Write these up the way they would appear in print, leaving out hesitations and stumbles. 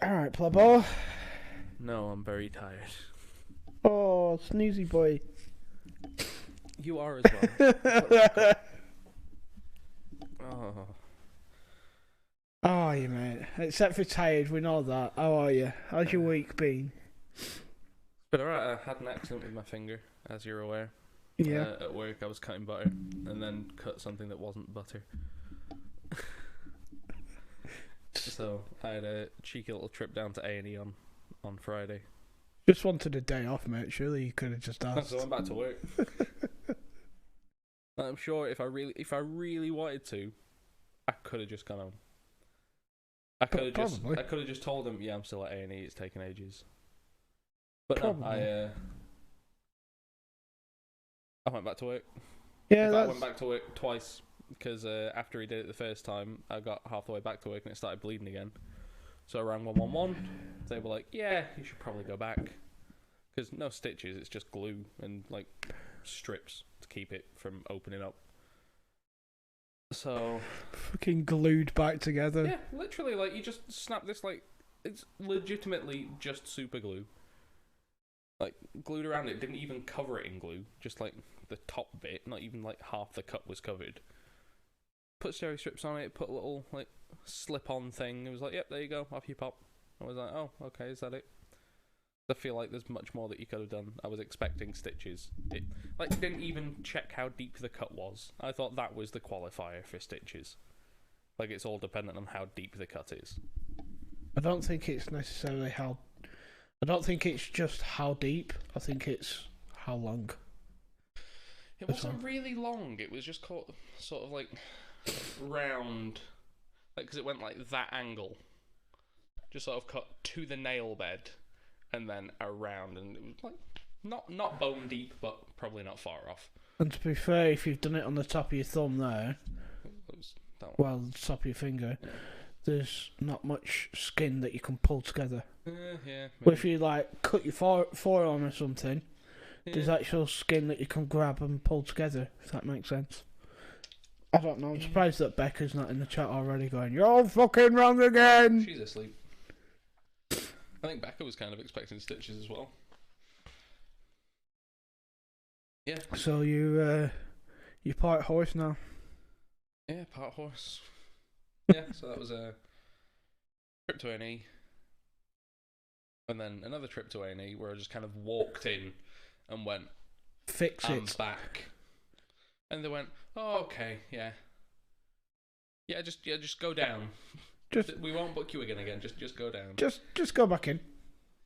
Alright, Plabo. No, I'm very tired. Oh, sneezy boy. You are as well. Oh, How are you, mate? Except for tired, we know that. How are you? How's your week been? but alright, I had an accident with my finger, as you're aware. Yeah. At work, I was cutting butter, and then cut something that wasn't butter. So I had a cheeky little trip down to A&E on Friday. Just wanted a day off, mate. Surely you could have just asked. So I went back to work. I'm sure if I really wanted to, I could have just gone home. I could have just told them, yeah, I'm still at A&E. It's taken ages. But no, I went back to work. Yeah, I went back to work twice because after he did it the first time, I got half the way back to work and it started bleeding again. So I rang 111. They were like, "Yeah, you should probably go back because no stitches. It's just glue and like strips to keep it from opening up." So fucking glued back together. yeah, literally, like you just snap this like it's legitimately just super glue. Like glued around it, didn't even cover it in glue, just like the top bit, not even like half the cut was covered. Put stereo strips on it, put a little like slip-on thing. It was like, yep, there you go, off you pop. I was like, oh, okay, is that it? I feel like there's much more that you could have done. I was expecting stitches. It like didn't even check how deep the cut was. I thought that was the qualifier for stitches. Like it's all dependent on how deep the cut is. I don't think it's necessarily how. I don't think it's just how deep. I think it's how long. It wasn't really long. It was just sort of like round, like because it went like that angle. Just sort of cut to the nail bed, and then around, and it was like not bone deep, but probably not far off. And to be fair, if you've done it on the top of your thumb there, well, the top of your finger, yeah. There's not much skin that you can pull together. Yeah. But if you like cut your forearm or something, there's actual skin that you can grab and pull together. If that makes sense. I don't know. I'm surprised that Becca's not in the chat already going, "You're all fucking wrong again." She's asleep. I think Becca was kind of expecting stitches as well. Yeah. So you part horse now. Yeah, part horse. Yeah, so that was a trip to A&E. And then another trip to A&E where I just kind of walked in and went, "Fix I'm it." back. And they went, "Oh, okay, yeah. Yeah, just go down. We won't book you again. Just go down. Just go back in.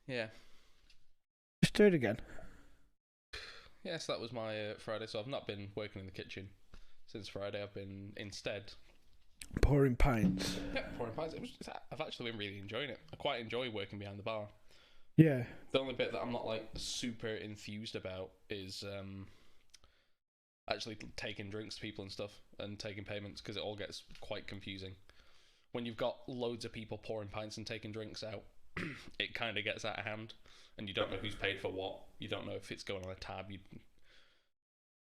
Yeah. Just do it again." Yeah, so that was my Friday. So I've not been working in the kitchen since Friday. I've been instead pouring pints. Yeah, pouring pints. I've actually been really enjoying it. I quite enjoy working behind the bar. Yeah. The only bit that I'm not like super enthused about is actually taking drinks to people and stuff and taking payments because it all gets quite confusing. When you've got loads of people pouring pints and taking drinks out, it kind of gets out of hand and you don't know who's paid for what. You don't know if it's going on a tab.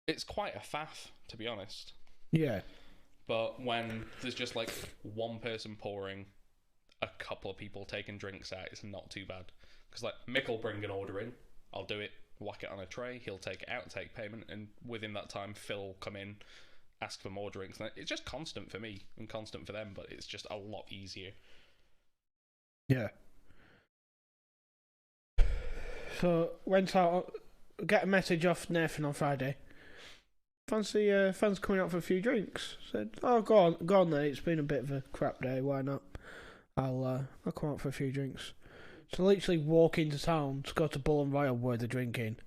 It's quite a faff, to be honest. Yeah. But when there's just like one person pouring, a couple of people taking drinks out, it's not too bad. Because like Mick will bring an order in, I'll do it, whack it on a tray, he'll take it out, take payment, and within that time Phil will come in, ask for more drinks. And it's just constant for me and constant for them, but it's just a lot easier. Yeah. So went out, get a message off Nathan on Friday. Fancy fans coming out for a few drinks. Said, "Oh, go on then. It's been a bit of a crap day. Why not? I'll come out for a few drinks." So literally walk into town to go to Bull and Royal where they're drinking,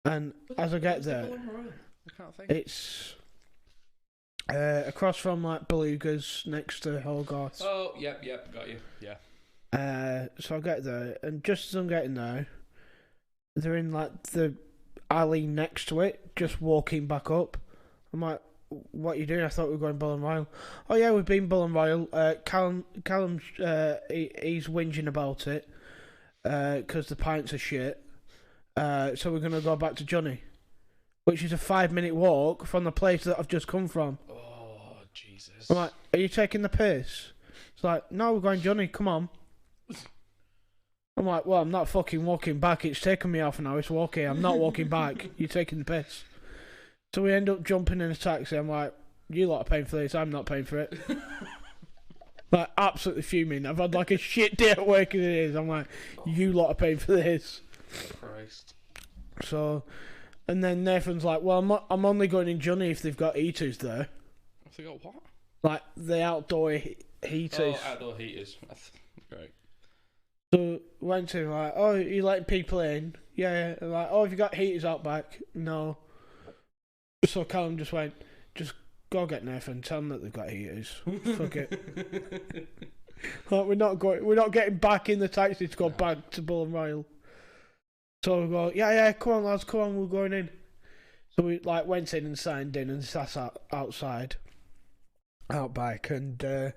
and as I get there, I can't think. It's across from like Beluga's next to Hogarth. Oh, yep, got you. Yeah. So I get there, and just as I'm getting there, they're in like the alley next to it, just walking back up. I'm like, "What are you doing? I thought we were going Bull and Royal." "Oh yeah, we've been Bull and Royal. Callum's he's whinging about it because the pints are shit. So we're gonna go back to Johnny, which is a 5-minute walk from the place that I've just come from." Oh Jesus! I'm like, "Are you taking the piss?" It's like, "No, we're going Johnny. Come on." I'm like, well, I'm not fucking walking back. It's taken me half an hour to walk here. I'm not walking back. You're taking the piss. So we end up jumping in a taxi. I'm like, you lot are paying for this. I'm not paying for it. Like, absolutely fuming. I've had like a shit day at work as it is. I'm like, you lot are paying for this. Christ. So, and then Nathan's like, well, I'm only going in Johnny if they've got heaters there. Have they got what? Like, the outdoor heaters. Oh, outdoor heaters. Great. So, went to like, oh, you letting people in? Yeah. And like, oh, have you got heaters out back? No. So Callum just went, just go get Nathan, tell them that they've got heaters. Fuck it. Like, we're not getting back in the taxi to go back to Bull and Royal. So we go, yeah, come on lads, come on, we're going in. So we like went in and signed in and sat outside, out back, and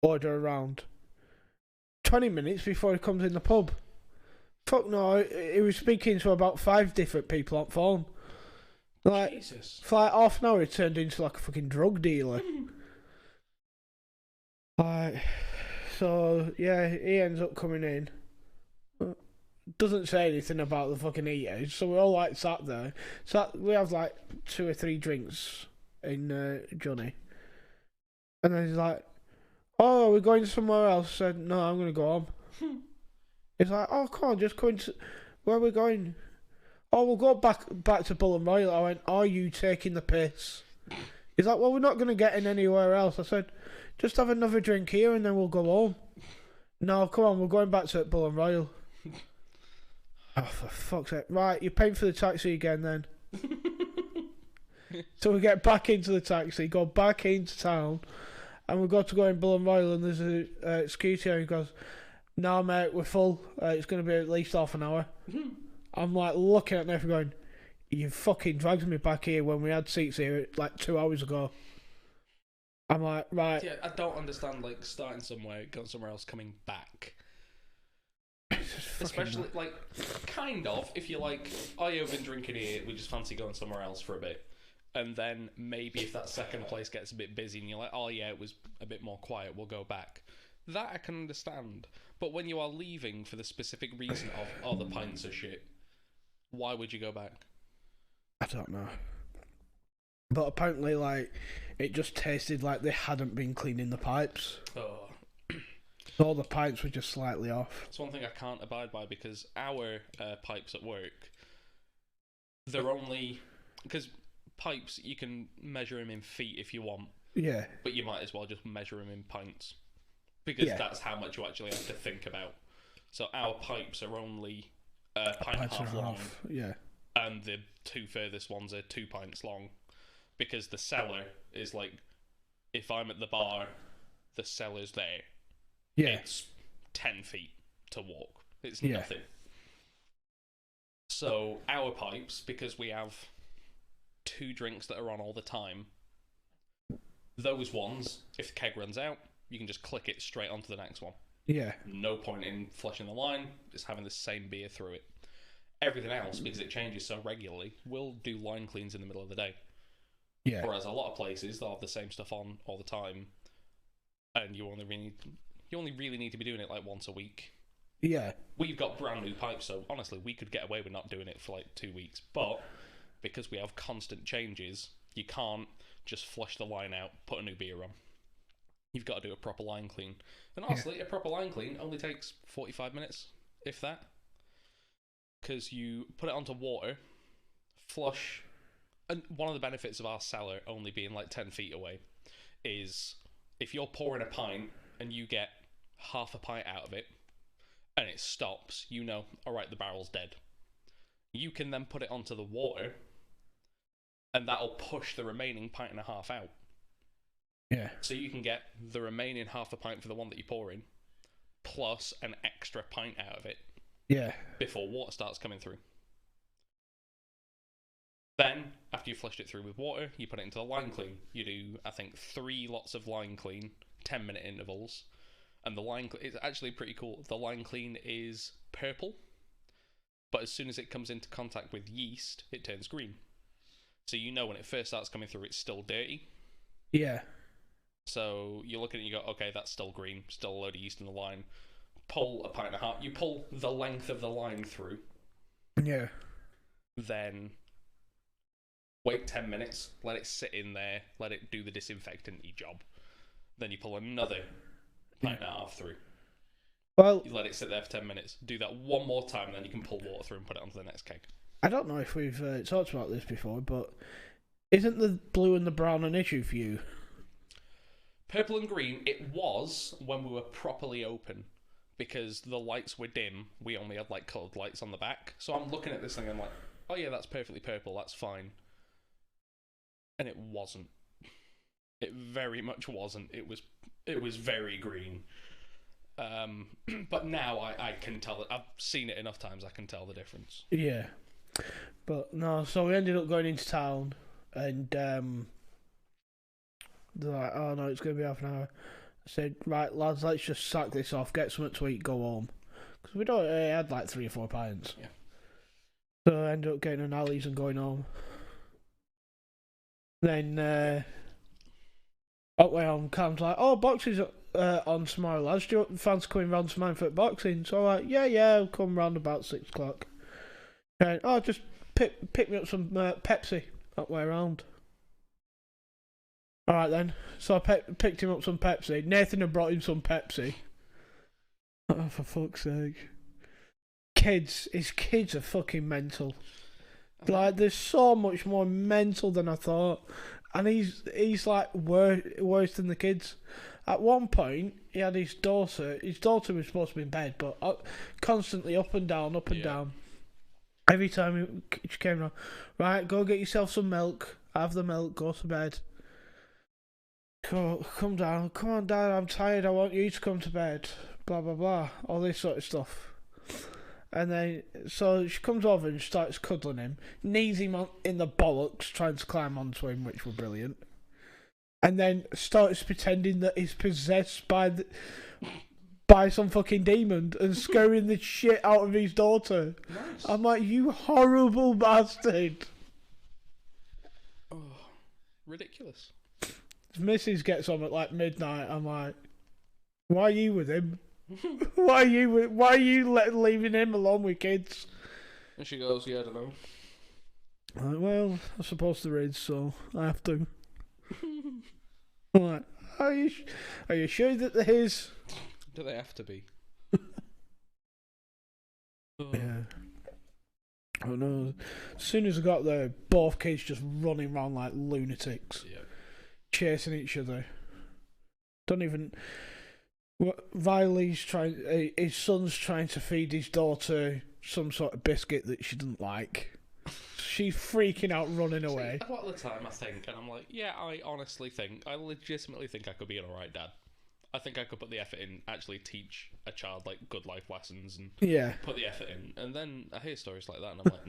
order around. 20 minutes before he comes in the pub. Fuck no, he was speaking to about 5 different people on phone. Like, Jesus. for like half an hour, he turned into like a fucking drug dealer. Like, so yeah, he ends up coming in. Doesn't say anything about the fucking eaters, so we're all like sat there. We have like 2 or 3 drinks in Johnny, and then he's like, "Oh, are we going somewhere else?" I said, "No, I'm gonna go home." He's like, "Oh, come on, just come to where are we going?" "Oh, we'll go back to Bull and Royal." I went, "Are you taking the piss?" He's like, "Well, we're not gonna get in anywhere else." I said, "Just have another drink here and then we'll go home." "No, come on, we're going back to Bull and Royal." Oh, for fuck's sake. Right, you're paying for the taxi again then. So we get back into the taxi, go back into town, and we've got to go in Bull and Royal, and there's a scooter, and he goes, "No, mate, we're full. It's going to be at least half an hour." I'm like looking at Nathan going, "You fucking dragged me back here when we had seats here like 2 hours ago." I'm like, right. Yeah, I don't understand, like, starting somewhere, going somewhere else, coming back. Especially, like, kind of, if you're like, "Oh, yeah, we've been drinking here, we just fancy going somewhere else for a bit." And then maybe if that second place gets a bit busy and you're like, "Oh, yeah, it was a bit more quiet, we'll go back." That I can understand. But when you are leaving for the specific reason of, "Oh, the pints are shit," why would you go back? I don't know. But apparently, like, it just tasted like they hadn't been cleaning the pipes. Oh. All the pipes were just slightly off. It's one thing I can't abide by, because our pipes at work, they're only... Because pipes, you can measure them in feet if you want. Yeah. But you might as well just measure them in pints. Because that's how much you actually have to think about. So our pipes are only a pint and a half long. Yeah. And the 2 furthest ones are 2 pints long. Because the cellar is like, if I'm at the bar, the cellar's there. Yeah. It's 10 feet to walk. It's Yeah. nothing. So our pipes, because we have 2 drinks that are on all the time, those ones, if the keg runs out, you can just click it straight onto the next one. Yeah. No point in flushing the line, just having the same beer through it. Everything else, because it changes so regularly, will do line cleans in the middle of the day. Yeah. Whereas a lot of places, they'll have the same stuff on all the time, and you only really need to be doing it like once a week. Yeah. We've got brand new pipes, so honestly, we could get away with not doing it for like 2 weeks. But because we have constant changes, you can't just flush the line out, put a new beer on. You've got to do a proper line clean. And honestly, a proper line clean only takes 45 minutes, if that. Because you put it onto water, flush... And one of the benefits of our cellar only being like 10 feet away is if you're pouring a pint and you get half a pint out of it and it stops, you know, alright, the barrel's dead. You can then put it onto the water and that'll push the remaining pint and a half out. Yeah. So you can get the remaining half a pint for the one that you pour in, plus an extra pint out of it. Yeah. Before water starts coming through. Then, after you've flushed it through with water, you put it into the line clean. You do, I think, 3 lots of line clean, 10-minute intervals. And the line clean, it's actually pretty cool. The line clean is purple, but as soon as it comes into contact with yeast, it turns green. So you know when it first starts coming through, it's still dirty. Yeah. So you look at it and you go, okay, that's still green, still a load of yeast in the line. pull a pint and a half. You pull the length of the line through. Yeah. Then wait 10 minutes, let it sit in there, let it do the disinfectant-y job. Then you pull another pint and a half through. Well, You let it sit there for 10 minutes. Do that one more time, then you can pull water through and put it onto the next keg. I don't know if we've talked about this before, but isn't the blue and the brown an issue for you? Purple and green, it was when we were properly open. Because the lights were dim, we only had like coloured lights on the back. So I'm looking at this thing and I'm like, oh yeah, that's perfectly purple, that's fine. And it wasn't. It very much wasn't. It was very green. But now I can tell it. I've seen it enough times. I can tell the difference. Yeah, but no. So we ended up going into town, and they're like, "Oh no, it's going to be half an hour." I said, "Right, lads, let's just sack this off, get something to eat, go home," because we don't had like 3 or 4 pints. Yeah. So I ended up getting an Ali's and going home. Then up way home, Cam's like, "Oh, boxing's on tomorrow, lads. Do you fancy coming round to mine for boxing?" So I'm like, yeah, I'll come round about 6 o'clock. And, oh, just pick me up some Pepsi that way around. Alright then. So I picked him up some Pepsi. Nathan had brought him some Pepsi. Oh, for fuck's sake. His kids are fucking mental. Like, they're so much more mental than I thought. And he's like worse than the kids. At one point, he had his daughter. His daughter was supposed to be in bed, but constantly up and down, down. Every time she came around, right, go get yourself some milk. Have the milk, go to bed. Come down. Come on, Dad, I'm tired. I want you to come to bed. Blah, blah, blah. All this sort of stuff. And then, so she comes over and starts cuddling him. Knees him in the bollocks, trying to climb onto him, which were brilliant. And then starts pretending that he's possessed by some fucking demon and scaring the shit out of his daughter. Nice. I'm like, you horrible bastard. Oh, ridiculous. Mrs. gets on at like midnight. I'm like, why are you with him? Why are you leaving him alone with kids? And she goes, yeah, I don't know. I'm like, well, I suppose there is, so I have to. I'm like, are you sure that there is? Do they have to be? Yeah. Oh no. As soon as I got there, both kids just running around like lunatics. Yeah. Chasing each other. Don't even. Riley's his son's trying to feed his daughter some sort of biscuit that she doesn't like. She's freaking out, running away. A lot of the time I think, and I'm like, yeah, I legitimately think I could be an alright dad. I think I could put the effort in, actually teach a child like good life lessons and put the effort in. And then I hear stories like that and I'm like,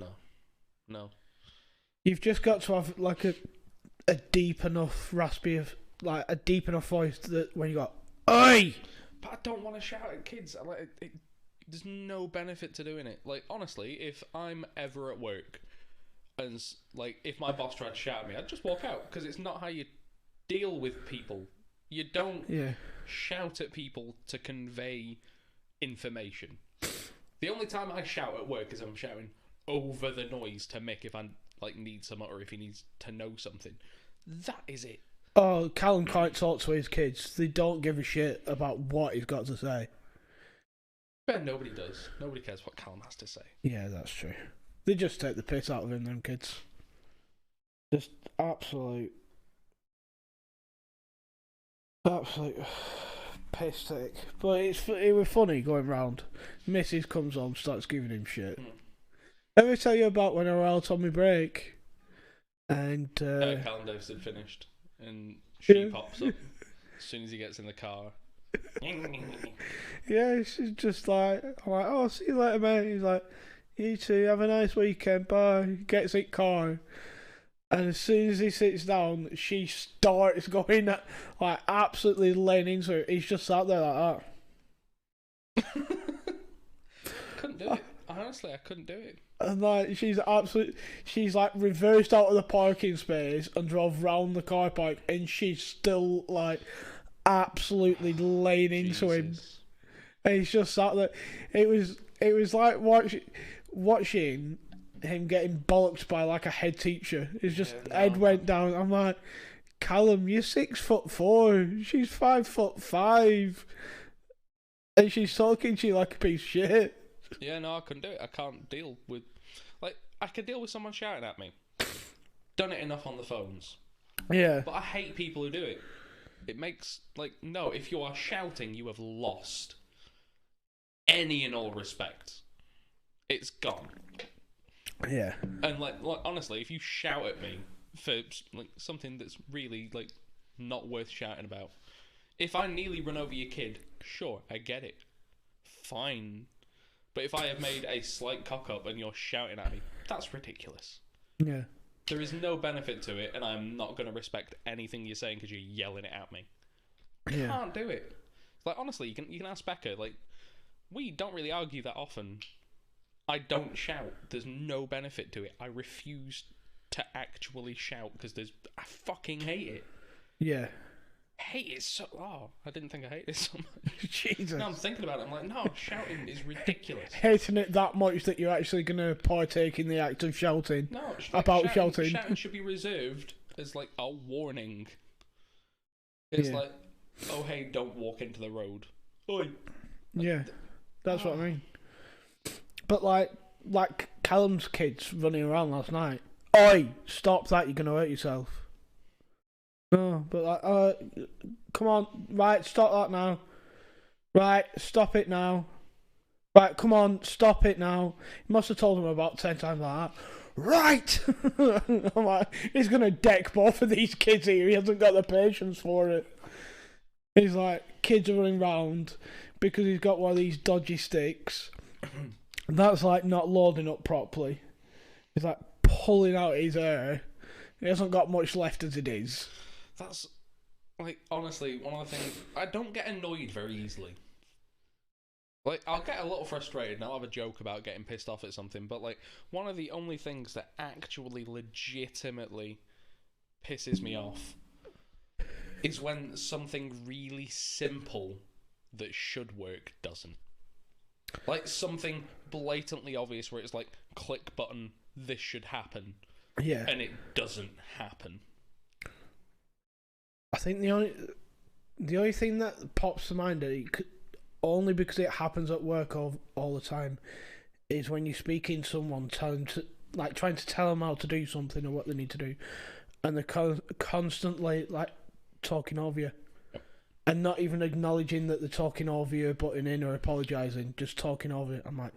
no. You've just got to have like a deep enough a deep enough voice that when you go, "Oi!" But I don't want to shout at kids. There's no benefit to doing it. Like, honestly, if I'm ever at work and like if my boss tried to shout at me, I'd just walk out because it's not how you deal with people. You don't shout at people to convey information. The only time I shout at work is I'm shouting over the noise to Mick if I like need something or if he needs to know something. That is it. Oh, Callum can't talk to his kids. They don't give a shit about what he's got to say. But nobody does. Nobody cares what Callum has to say. Yeah, that's true. They just take the piss out of him, them kids. Just absolute piss take. But it was funny going round. Mrs. comes home, starts giving him shit. Let me tell you about when I was out on my break. And Callum Davis had finished. And she pops up as soon as he gets in the car. Yeah, she's just like, I'm like, oh, see you later, mate. He's like, you too, have a nice weekend, bye. Gets in car. And as soon as he sits down, she starts going, like, absolutely laying into it. He's just sat there like that. Couldn't do it. Honestly, I couldn't do it. And like she's like reversed out of the parking space and drove round the car park, and she's still like absolutely laying into him. And he's just sat there. It was like watching him getting bollocked by like a head teacher. It's just head went down. I'm like, Callum, you're 6'4". She's 5'5", and she's talking to you like a piece of shit. Yeah, no, I couldn't do it. I can't deal with I could deal with someone shouting at me. Done it enough on the phones. Yeah. But I hate people who do it. It makes no. If you are shouting, you have lost any and all respect. It's gone. Yeah. And like honestly, if you shout at me for something that's really not worth shouting about, if I nearly run over your kid, sure, I get it, fine. But if I have made a slight cock up and you're shouting at me, that's ridiculous. Yeah. There is no benefit to it, and I'm not going to respect anything you're saying because you're yelling it at me. Yeah. Can't do it. Honestly, you can ask Becca. We don't really argue that often. I don't shout. There's no benefit to it. I refuse to actually shout because I fucking hate it. Yeah. Hate it so. Oh, I didn't think I hated it so much. Jesus. Now I'm thinking about it. I'm like, no, shouting is ridiculous. Hating it that much that you're actually going to partake in the act of shouting. No, shouting. Shouting should be reserved as a warning. It's oh hey, don't walk into the road. Oi. Yeah, that's what I mean. But like Callum's kids running around last night. Oi, stop that! You're going to hurt yourself. No, but come on, right, stop that now. Right, stop it now. Right, come on, stop it now. He must have told him about 10 times like that. Right! I'm like, he's going to deck both of these kids here. He hasn't got the patience for it. He's like, kids are running round because he's got one of these dodgy sticks. That's not loading up properly. He's pulling out his hair. He hasn't got much left as it is. That's, honestly, one of the things... I don't get annoyed very easily. I'll get a little frustrated and I'll have a joke about getting pissed off at something, but, one of the only things that actually legitimately pisses me off is when something really simple that should work doesn't. Something blatantly obvious where it's click button, this should happen. Yeah. And it doesn't happen. I think the only thing that pops to mind, only because it happens at work all the time, is when you're speaking to someone, trying to tell them how to do something or what they need to do, and they're constantly talking over you, and not even acknowledging that they're talking over you, butting in or apologising, just talking over it. I'm like,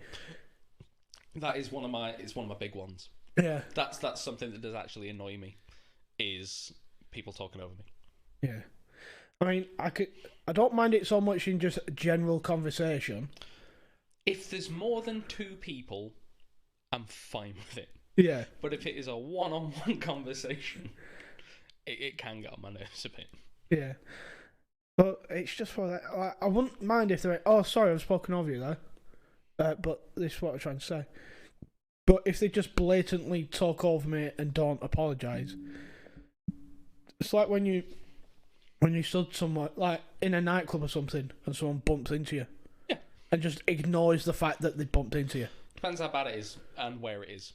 that is one of my big ones. Yeah, that's something that does actually annoy me, is people talking over me. Yeah, I mean, I don't mind it so much in just general conversation. If there's more than 2 people, I'm fine with it. Yeah. But if it is a one-on-one conversation, it can get on my nerves a bit. Yeah. But it's just for that. I wouldn't mind if they're oh, sorry, I've spoken over you there. But this is what I'm trying to say. But if they just blatantly talk over me and don't apologise, it's like when you stood somewhere, in a nightclub or something, and someone bumps into you. Yeah. And just ignores the fact that they bumped into you. Depends how bad it is and where it is.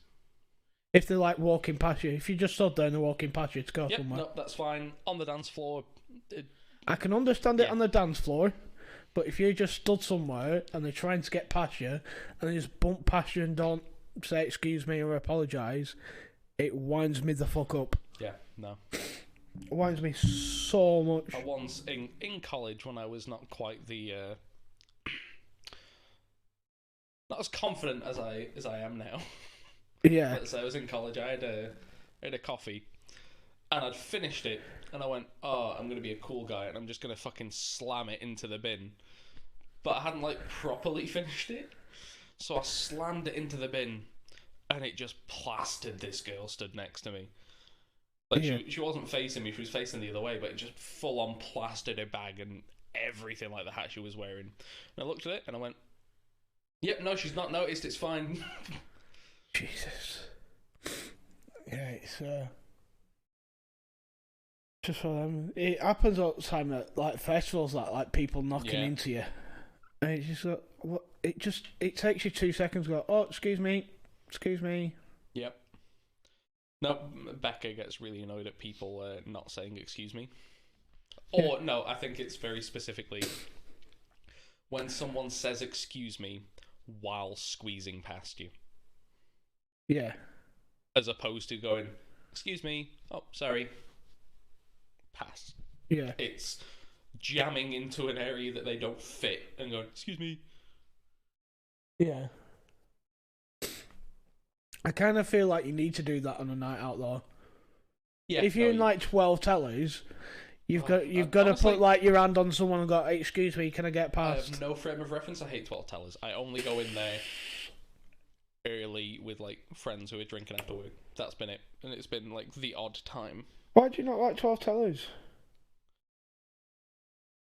If they're walking past you, if you just stood there and they're walking past you to go somewhere. No, that's fine. On the dance floor. I can understand it on the dance floor, but if you just stood somewhere and they're trying to get past you, and they just bump past you and don't say excuse me or apologise, it winds me the fuck up. Yeah, no. It winds me so much. I once in college, when I was not quite the not as confident as I am now. Yeah. Let's say I was in college. I had a coffee, and I'd finished it, and I went, "Oh, I'm gonna be a cool guy, and I'm just gonna fucking slam it into the bin." But I hadn't properly finished it, so I slammed it into the bin, and it just plastered this girl stood next to me. She wasn't facing me, she was facing the other way, but it just full on plastered her bag and everything, the hat she was wearing. And I looked at it and I went, yep, no, she's not noticed, it's fine. Jesus. Yeah, it's just for them. It happens all the time at festivals, like people knocking into you. And it's just like, what? It takes you 2 seconds to go, oh, excuse me. Yep. No, Becca gets really annoyed at people not saying excuse me. Or, no, I think it's very specifically when someone says excuse me while squeezing past you. Yeah. As opposed to going, excuse me, oh, sorry, pass. Yeah. It's jamming into an area that they don't fit and going, excuse me. Yeah. I kind of feel like you need to do that on a night out, though. Yeah. If you're in like 12 tellers, you've got to honestly, put like your hand on someone and go, hey, excuse me, can I get I past? have no frame of reference. I hate 12 tellers. I only go in there early with like friends who are drinking after work. That's been it, and it's been like the odd time. Why do you not like 12 tellers?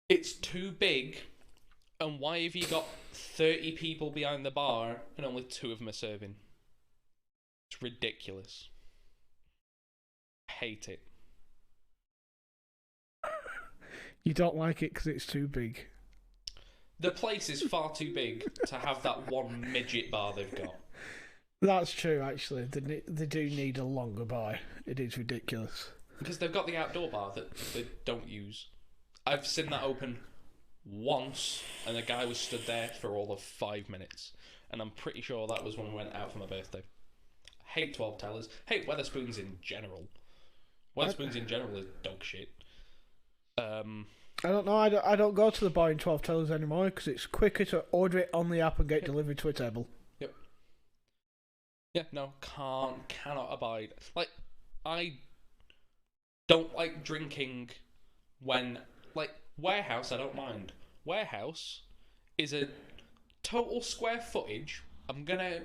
It's too big, and why have you got 30 people behind the bar and only 2 of them are serving? It's ridiculous. I hate it. You don't like it because it's too big. The place is far too big to have that one midget bar they've got. That's true, actually. They do need a longer bar. It is ridiculous. Because they've got the outdoor bar that they don't use. I've seen that open once, and a guy was stood there for all of 5 minutes. And I'm pretty sure that was when we went out for my birthday. I hate 12 tellers. Hate Weatherspoons in general. Weatherspoons in general is dog shit. I don't know. I don't go to the bar in 12 tellers anymore because it's quicker to order it on the app and get delivered to a table. Yep. Yeah, no, cannot abide. Like, I don't like drinking when, like, warehouse, I don't mind. Warehouse is a total square footage. I'm gonna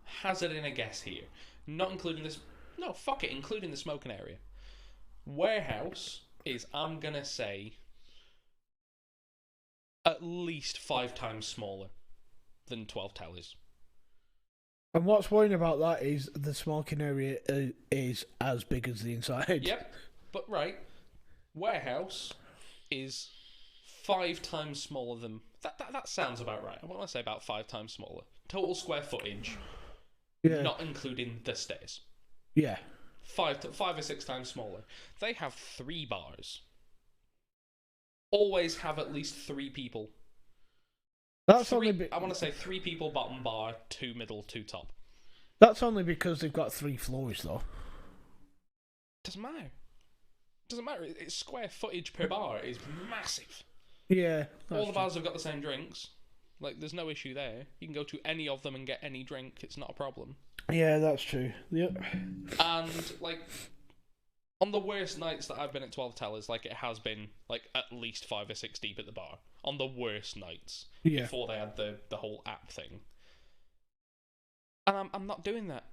hazard in a guess here. Not including this. No, fuck it, including the smoking area. Warehouse is, I'm gonna say, at least 5 times smaller than 12 tellers. And what's worrying about that is the smoking area is as big as the inside. Yep, but right, warehouse is 5 times smaller than that sounds about right. I want to say about 5 times smaller. Total square footage, not including the stairs. Yeah. 5 or 6 times smaller. They have 3 bars. Always have at least 3 people. That's I want to say 3 people bottom bar, 2 middle, 2 top. That's only because they've got 3 floors, though. Doesn't matter. Doesn't matter. It's square footage per bar is massive. Yeah. All the bars have got the same drinks. Like, there's no issue there. You can go to any of them and get any drink. It's not a problem. Yeah, that's true. Yep. And, like, on the worst nights that I've been at 12 tellers, like, it has been, like, at least 5 or 6 deep at the bar. On the worst nights. Yeah. Before they had the whole app thing. And I'm not doing that.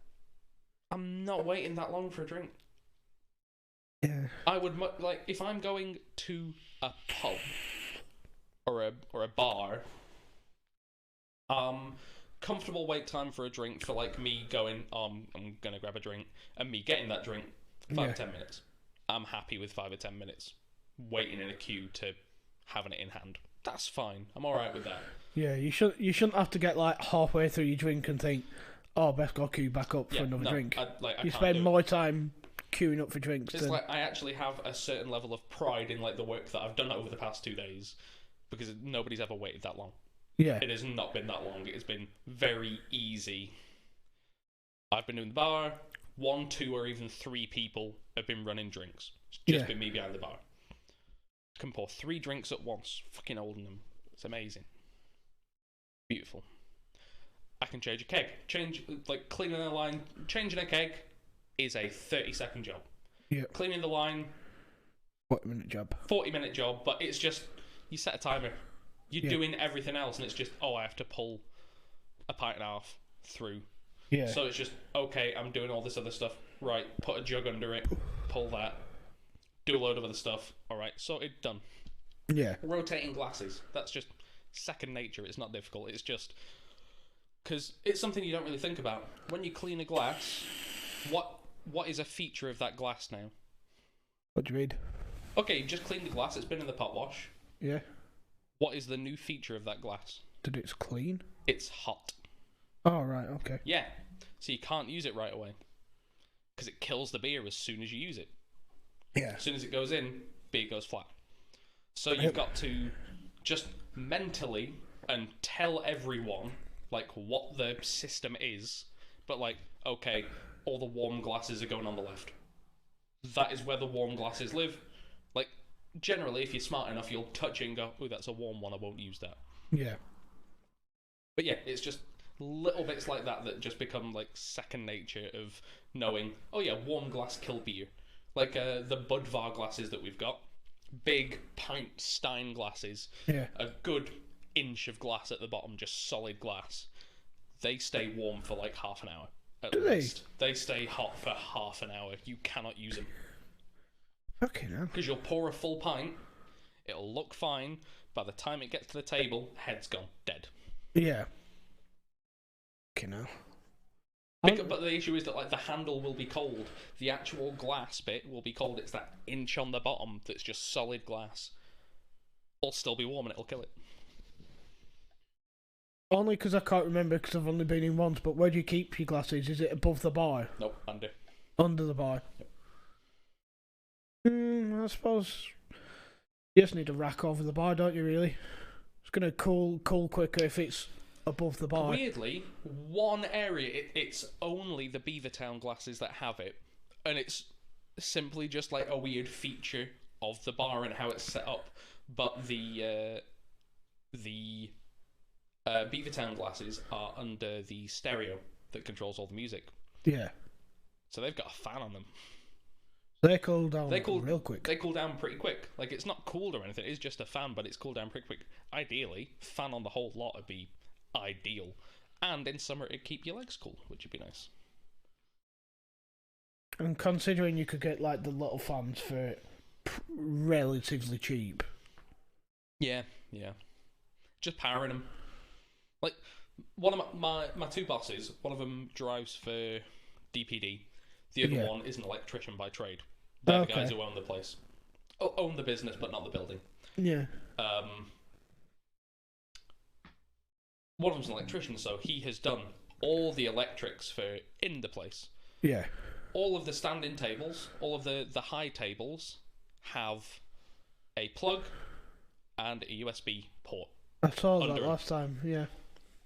I'm not waiting that long for a drink. Yeah. I would, like, if I'm going to a pub or a bar, comfortable wait time for a drink for, like, me going, I'm going to grab a drink, and me getting that drink, 5 or 10 minutes. I'm happy with 5 or 10 minutes waiting in a queue to having it in hand. That's fine. I'm alright with that. Yeah, you shouldn't have to get, like, halfway through your drink and think, oh, best go queue back up for another drink. You spend more time queuing up for drinks. It's like I actually have a certain level of pride in, like, the work that I've done over the past 2 days, because nobody's ever waited that long. Yeah. It has not been that long. It has been very easy. I've been doing the bar. 1, 2, or even 3 people have been running drinks. It's just been me behind the bar. Can pour 3 drinks at once. Fucking holding them. It's amazing. Beautiful. I can change a keg. Cleaning the line, changing a keg is a 30-second job. Yeah. Cleaning the line, 40-minute job. 40-minute job, but it's just, you set a timer. You're doing everything else, and it's just, I have to pull a pint and a half through. Yeah. So it's just, okay, I'm doing all this other stuff. Right, put a jug under it, pull that, do a load of other stuff. Alright, sorted, done. Yeah. Rotating glasses. That's just second nature. It's not difficult. It's just, because it's something you don't really think about. When you clean a glass, what is a feature of that glass now? What do you mean? Okay, you just cleaned the glass. It's been in the pot wash. Yeah. What is the new feature of that glass? That it's clean? It's hot. Oh, right, okay. Yeah. So you can't use it right away. Because it kills the beer as soon as you use it. Yeah. As soon as it goes in, beer goes flat. So you've got to just mentally and tell everyone, like, what the system is. But, like, okay, all the warm glasses are going on the left. That is where the warm glasses live. Like, generally, if you're smart enough, you'll touch it and go, oh, that's a warm one, I won't use that. Yeah. But yeah, it's just little bits like that that just become, like, second nature of knowing, oh yeah, warm glass kill beer. Like, the Budvar glasses that we've got. Big pint stein glasses. Yeah. A good inch of glass at the bottom, just solid glass. They stay warm for, like, half an hour. At least. They stay hot for half an hour. You cannot use them. Okay, now. Because you'll pour a full pint, it'll look fine. By the time it gets to the table, head's gone, dead. Yeah. Okay, now. But the issue is that, like, the handle will be cold. The actual glass bit will be cold. It's that inch on the bottom that's just solid glass. It'll still be warm and it'll kill it. Only because I can't remember because I've only been in once, but where do you keep your glasses? Is it above the bar? Nope, under. Under the bar? Yep. I suppose you just need a rack over the bar, don't you, really? It's going to cool quicker if it's above the bar. Weirdly, one area, it's only the Beavertown glasses that have it, and it's simply just like a weird feature of the bar and how it's set up. But the Beavertown glasses are under the stereo that controls all the music. Yeah. So they've got a fan on them. They cool down real quick. They cool down pretty quick. Like, it's not cooled or anything, it's just a fan, but it's cooled down pretty quick. Ideally, fan on the whole lot would be ideal. And in summer, it'd keep your legs cool, which would be nice. And considering you could get, like, the little fans for relatively cheap. Yeah. Just powering them. Like, one of my two bosses, one of them drives for DPD. The other one is an electrician by trade. They're the guys who own the place. Own the business, but not the building. Yeah. One of them's an electrician, so he has done all the electrics for in the place. Yeah. All of the standing tables, all of the high tables have a plug and a USB port. I saw that last time, yeah.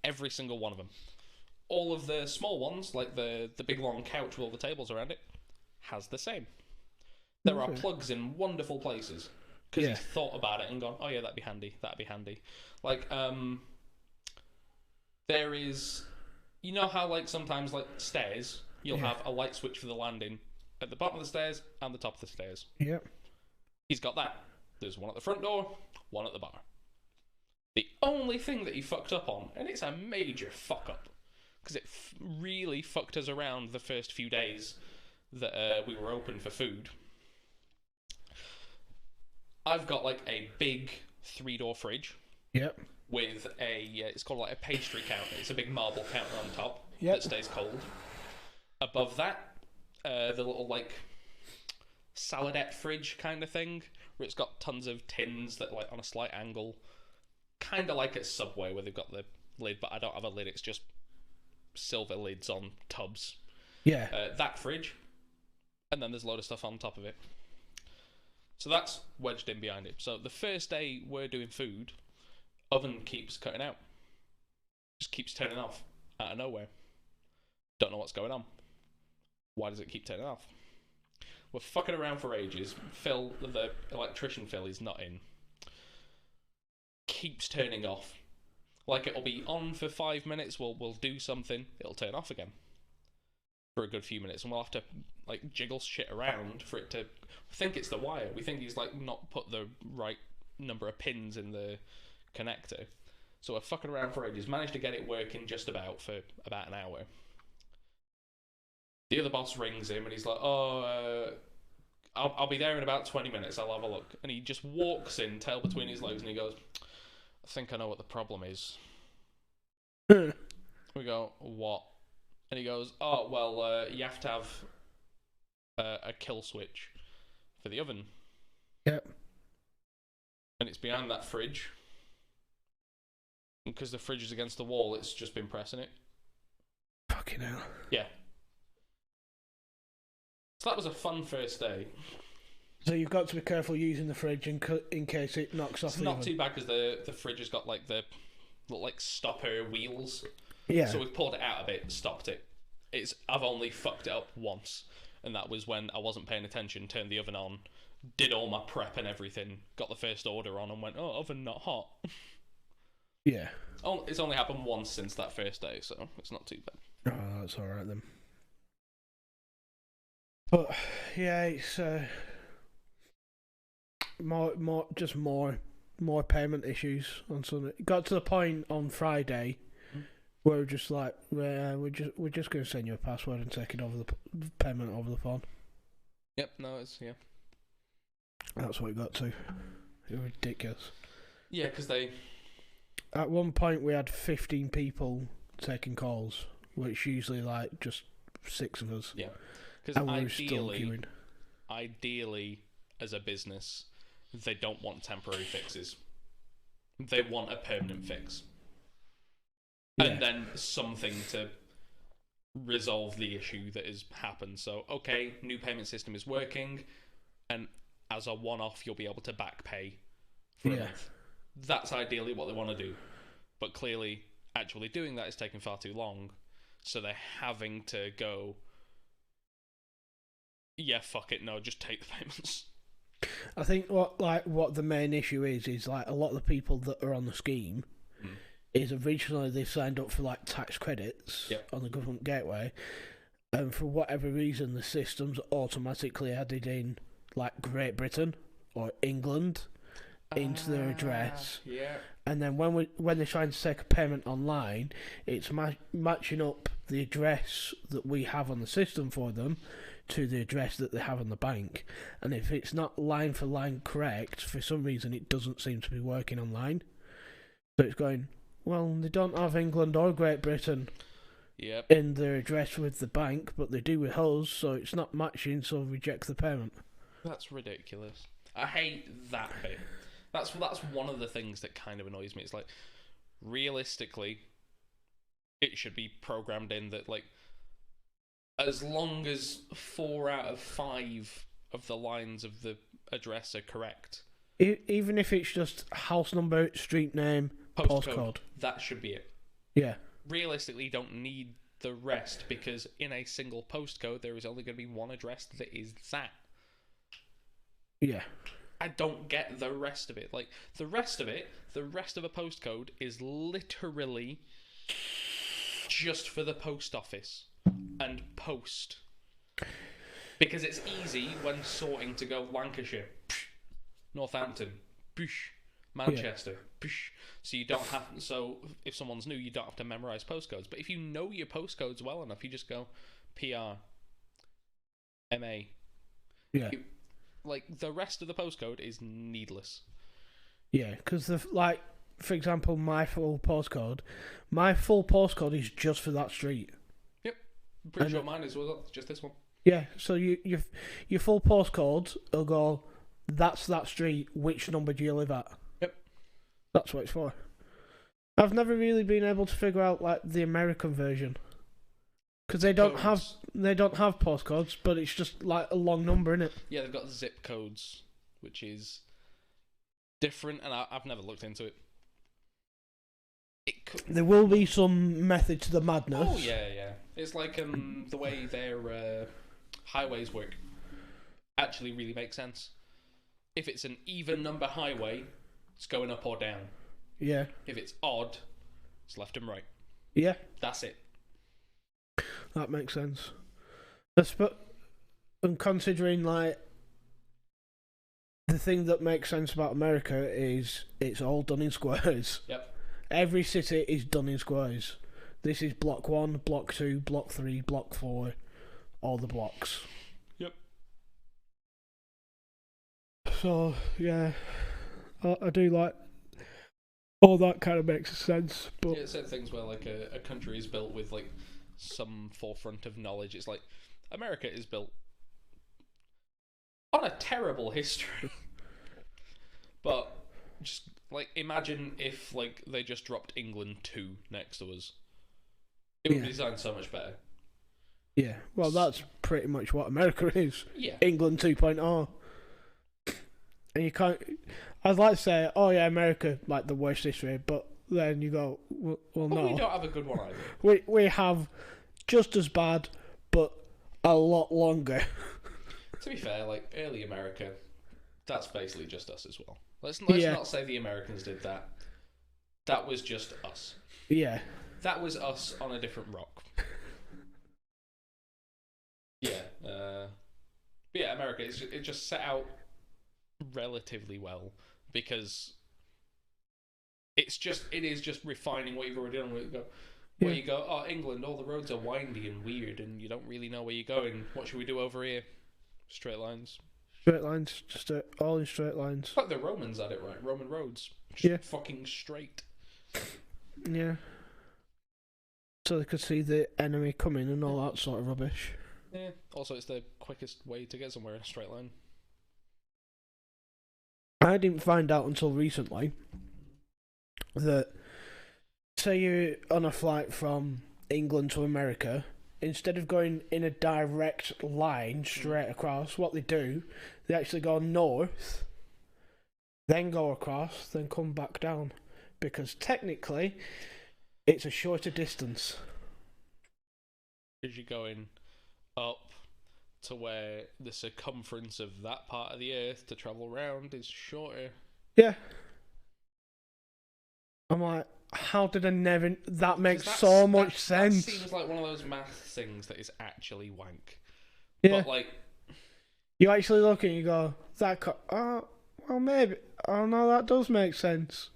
Every single one of them. All of the small ones, like the big long couch with all the tables around it, has the same. There are plugs in wonderful places because he's thought about it and gone, oh yeah, that'd be handy. Like, there is, you know how, like, sometimes, like, stairs, you'll have a light switch for the landing at the bottom of the stairs and the top of the stairs. Yep. He's got that. There's one at the front door, one at the bar. The only thing that he fucked up on, and it's a major fuck up, because it really fucked us around the first few days that we were open for food. I've got, like, a big 3-door fridge. Yep. With it's called, like, a pastry counter. It's a big marble counter on top that stays cold. Above that, the little, like, saladette fridge kind of thing, where it's got tons of tins that, like, on a slight angle. Kind of like at Subway, where they've got the lid, but I don't have a lid. It's just silver lids on tubs. Yeah. That fridge. And then there's a load of stuff on top of it. So that's wedged in behind it. So the first day we're doing food, oven keeps cutting out. Just keeps turning off out of nowhere. Don't know what's going on. Why does it keep turning off? We're fucking around for ages. Phil, the electrician Phil, is not in. Keeps turning off. Like, it'll be on for 5 minutes, we'll do something, it'll turn off again. For a good few minutes, and we'll have to, like, jiggle shit around for it to... We think it's the wire. We think he's, like, not put the right number of pins in the connector. So we're fucking around for ages. Managed to get it working just about for about an hour. The other boss rings him and he's like, I'll be there in about 20 minutes, I'll have a look. And he just walks in, tail between his legs, and he goes, I think I know what the problem is. We go, what? And he goes, oh, well, you have to have a kill switch for the oven. Yep. And it's behind that fridge. Because the fridge is against the wall, it's just been pressing it. Fucking hell. Yeah. So that was a fun first day. So you've got to be careful using the fridge in case it knocks off. It's not too bad because the fridge has got like the stopper wheels. Yeah. So we've pulled it out a bit, stopped it. I've only fucked it up once, and that was when I wasn't paying attention. Turned the oven on, did all my prep and everything, got the first order on, and went, "Oh, oven not hot." Yeah. Oh, it's only happened once since that first day, so it's not too bad. Oh, that's all right then. But yeah, it's more payment issues on Sunday. It got to the point on Friday where we're just like, we're just going to send you a password and take it over the payment over the phone. Yep. No, yeah. That's what it got to. It was ridiculous. Yeah, because they. At one point, we had 15 people taking calls, which usually like just 6 of us. Yeah, because ideally, as a business, they don't want temporary fixes. They want a permanent fix, and then something to resolve the issue that has happened. So, okay, new payment system is working, and as a one-off, you'll be able to back pay for a month. That's ideally what they want to do. But clearly, actually doing that is taking far too long. So they're having to go, yeah, fuck it, no, just take the payments. I think what the main issue is like a lot of the people that are on the scheme is originally they signed up for like tax credits on the government gateway, and for whatever reason the system's automatically added in like Great Britain or England into their address, and then when they're trying to take a payment online, it's matching up the address that we have on the system for them to the address that they have on the bank, and if it's not line for line correct, for some reason it doesn't seem to be working online. So it's going, well, they don't have England or Great Britain in their address with the bank, but they do with us, so it's not matching, so reject the payment. That's ridiculous. I hate that bit. That's one of the things that kind of annoys me. It's like, realistically, it should be programmed in that, like, as long as 4 out of 5 of the lines of the address are correct, even if it's just house number, street name, postcode, that should be it. Yeah. Realistically, you don't need the rest, because in a single postcode, there is only going to be one address that is that. Yeah. I don't get the rest of it. Like, the rest of a postcode is literally just for the post office and post. Because it's easy when sorting to go Lancashire, Northampton, Manchester, so you don't have. So if someone's new, you don't have to memorize postcodes. But if you know your postcodes well enough, you just go PR, MA. Yeah. Like, the rest of the postcode is needless. Yeah, because for example, my full postcode is just for that street. Yep, I'm pretty sure mine is well. It's just this one. Yeah, so your full postcode will go, that's that street, which number do you live at? Yep. That's what it's for. I've never really been able to figure out like the American version. Because they don't have postcodes, but it's just like a long number, innit? Yeah, they've got zip codes, which is different, and I've never looked into it. There will be some method to the madness. Oh yeah. It's like the way their highways work actually really makes sense. If it's an even number highway, it's going up or down. Yeah. If it's odd, it's left and right. Yeah. That's it. That makes sense. And considering, like, the thing that makes sense about America is it's all done in squares. Yep. Every city is done in squares. This is block 1, block 2, block 3, block 4, all the blocks. Yep. So, yeah, I do like all that kind of makes sense. But yeah, certain things where, like, a country is built with, like, some forefront of knowledge. It's like America is built on a terrible history, but just Like, imagine if like they just dropped England 2 next to us. It would be designed so much better. Yeah, well, that's pretty much what America is. Yeah. England 2.0. And you can't... I'd like to say, oh yeah, America, like the worst history, but then you go, well no. We don't have a good one either. We have just as bad, but a lot longer. To be fair, like, early America, that's basically just us as well. Let's not say the Americans did that. That was just us. Yeah. That was us on a different rock. Yeah. But yeah, America, it just set out relatively well because it is just refining what you've already done. Where you go, oh, England, all the roads are windy and weird and you don't really know where you're going. What should we do over here? Straight lines. Straight lines, just all in straight lines. It's like the Romans had it right. Roman roads. Just fucking straight. Yeah. So they could see the enemy coming and all that sort of rubbish. Yeah. Also, it's the quickest way to get somewhere in a straight line. I didn't find out until recently that, say you're on a flight from England to America, instead of going in a direct line straight across, what they actually go north, then go across, then come back down. Because technically, it's a shorter distance. Because you're going up to where the circumference of that part of the earth to travel around is shorter. Yeah. I'm like, how did I never... That makes so much sense. That seems like one of those math things that is actually wank. Yeah. But, like... You actually look and you go, oh, well, maybe. Oh, no, that does make sense.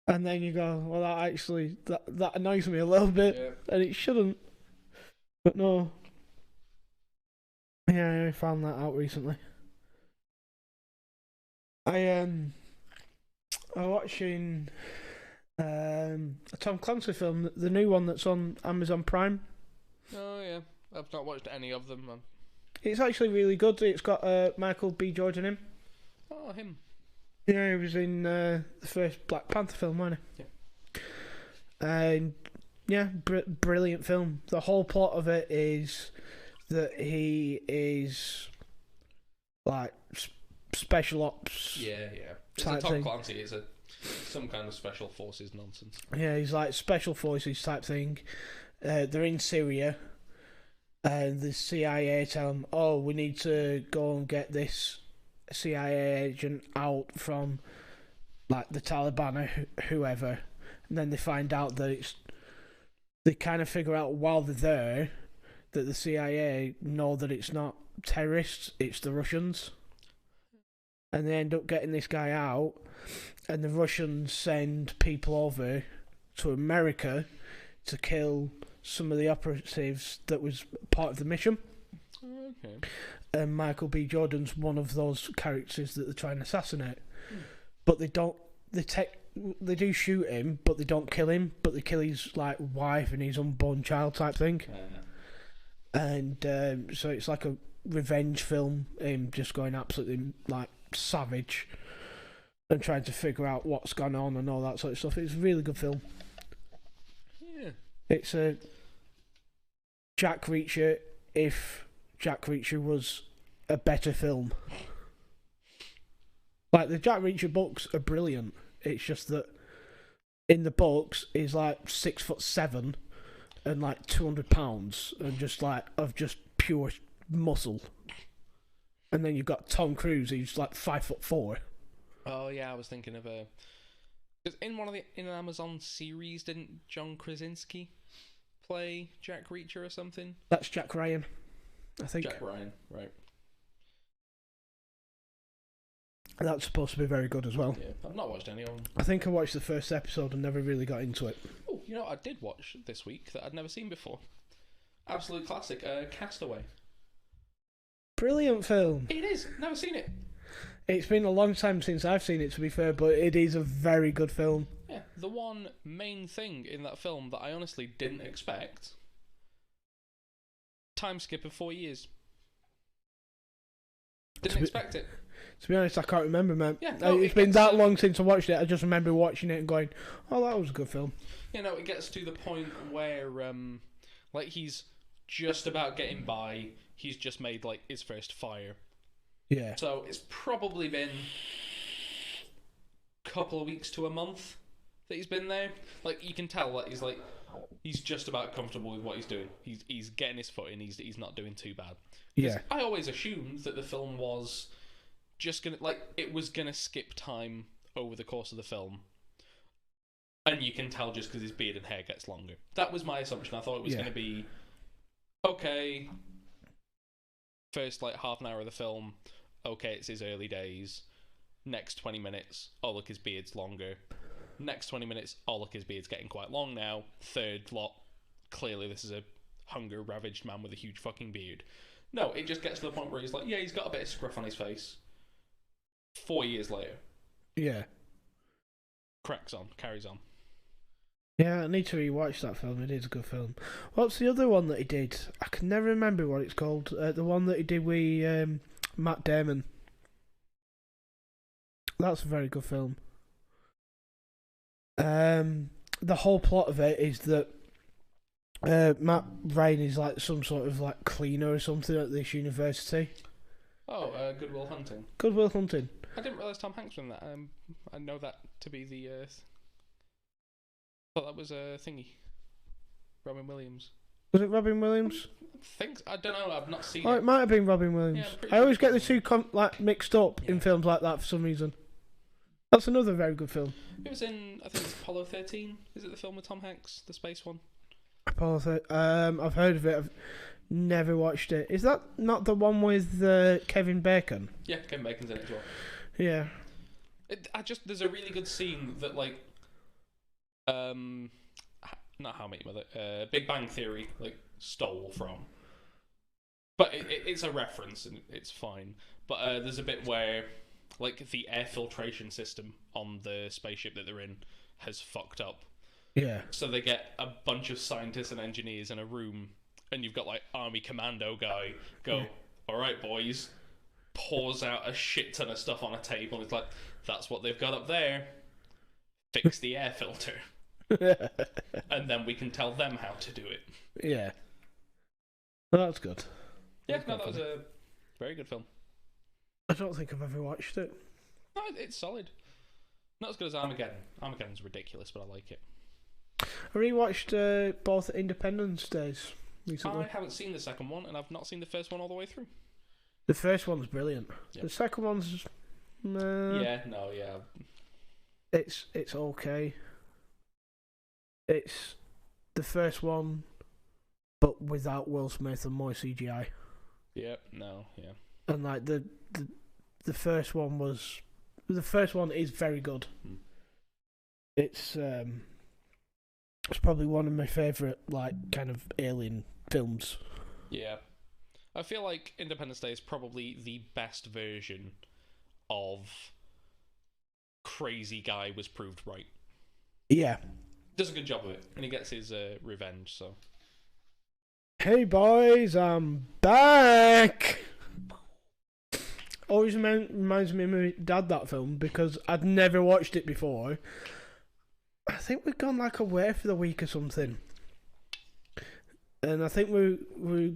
And then you go, well, that annoys me a little bit, and it shouldn't. But no. Yeah, I found that out recently. I'm watching a Tom Clancy film, the new one that's on Amazon Prime. Oh yeah, I've not watched any of them. It's actually really good. It's got Michael B. Jordan in. Oh, him. Yeah, he was in the first Black Panther film, wasn't he? Yeah. And yeah, brilliant film. The whole plot of it is that he is like special ops. Yeah. It's a Tom Clancy. It's some kind of special forces nonsense. Yeah, he's like special forces type thing. They're in Syria, and the CIA tell them, "Oh, we need to go and get this CIA agent out from like the Taliban or whoever." And then they find out that they kind of figure out while they're there that the CIA know that it's not terrorists, it's the Russians. And they end up getting this guy out, and the Russians send people over to America to kill some of the operatives that was part of the mission. Okay. And Michael B. Jordan's one of those characters that they try and assassinate. But they don't. They do shoot him, but they don't kill him. But they kill his like wife and his unborn child type thing. And so it's like a revenge film. Him just going absolutely like savage and trying to figure out what's gone on and all that sort of stuff. It's a really good film. Yeah. It's a Jack Reacher if Jack Reacher was a better film. Like, the Jack Reacher books are brilliant. It's just that in the books he's like 6'7" and like 200 pounds and just like of just pure muscle. And then you've got Tom Cruise, who's like 5'4". Oh yeah, I was thinking of because in an Amazon series, didn't John Krasinski play Jack Reacher or something? That's Jack Ryan, I think. Jack Ryan, right? That's supposed to be very good as well. Yeah, I've not watched any of them. I think I watched the first episode and never really got into it. Oh, you know what I did watch this week that I'd never seen before? Absolute classic, Castaway. Brilliant film. It is. Never seen it. It's been a long time since I've seen it, to be fair, but it is a very good film. Yeah, the one main thing in that film that I honestly didn't expect: time skip of 4 years. Didn't expect it. To be honest, I can't remember, man. Yeah, no, It's been that long since I watched it. I just remember watching it and going, "Oh, that was a good film." You know, it gets to the point where, like, he's just about getting by. He's just made like his first fire. Yeah. So it's probably been a couple of weeks to a month that he's been there. Like, you can tell that he's just about comfortable with what he's doing. He's getting his foot in. He's not doing too bad. Yeah. I always assumed that the film was just gonna skip time over the course of the film, and you can tell just because his beard and hair gets longer. That was my assumption. I thought it was gonna be okay. First like half an hour of the film, okay, it's his early days. Next 20 minutes, oh look, his beard's longer. Next 20 minutes, oh look, his beard's getting quite long now. Third lot, clearly this is a hunger-ravaged man with a huge fucking beard. No, it just gets to the point where he's like, yeah, he's got a bit of scruff on his face. 4 years later. Yeah. Carries on. Yeah, I need to rewatch that film. It is a good film. What's the other one that he did? I can never remember what it's called. The one that he did with Matt Damon. That's a very good film. The whole plot of it is that Matt Ryan is like some sort of like cleaner or something at this university. Oh, Good Will Hunting. Good Will Hunting. I didn't realise Tom Hanks was in that. I know that to be the... thought that was a thingy. Robin Williams. Was it Robin Williams? I don't know, I've not seen Oh, it. it might have been Robin Williams. Yeah, I always get the two mixed up in films like that for some reason. That's another very good film. It was in, I think it's Apollo 13. Is it the film with Tom Hanks? The space one? Apollo 13. I've heard of it. I've never watched it. Is that not the one with Kevin Bacon? Yeah, Kevin Bacon's in it as well. Yeah. There's a really good scene that, like, not How I Met Your Mother, Big Bang Theory, like, stole from. But it's a reference, and it's fine. But there's a bit where, like, the air filtration system on the spaceship that they're in has fucked up. Yeah. So they get a bunch of scientists and engineers in a room, and you've got, like, Army Commando guy go, all right, boys, pours out a shit ton of stuff on a table. It's like, that's what they've got up there. Fix the air filter. And then we can tell them how to do it. Yeah. Well, that's good. Yeah, no, that was a very good film. I don't think I've ever watched it. No, it's solid. Not as good as Armageddon. Armageddon's ridiculous, but I like it. I rewatched both Independence Days recently. I haven't seen the second one, and I've not seen the first one all the way through. The first one's brilliant. Yep. The second one's... It's okay. It's the first one, but without Will Smith and more CGI. Yeah. And like the first one was... The first one is very good. It's probably one of my favourite, like, kind of alien films. Yeah. I feel like Independence Day is probably the best version of crazy guy was proved right. Yeah. Does a good job of it, and he gets his revenge, so... Hey boys, I'm back! Always reminds me of my dad, that film, because I'd never watched it before. I think we'd gone like away for the week or something. And I think we're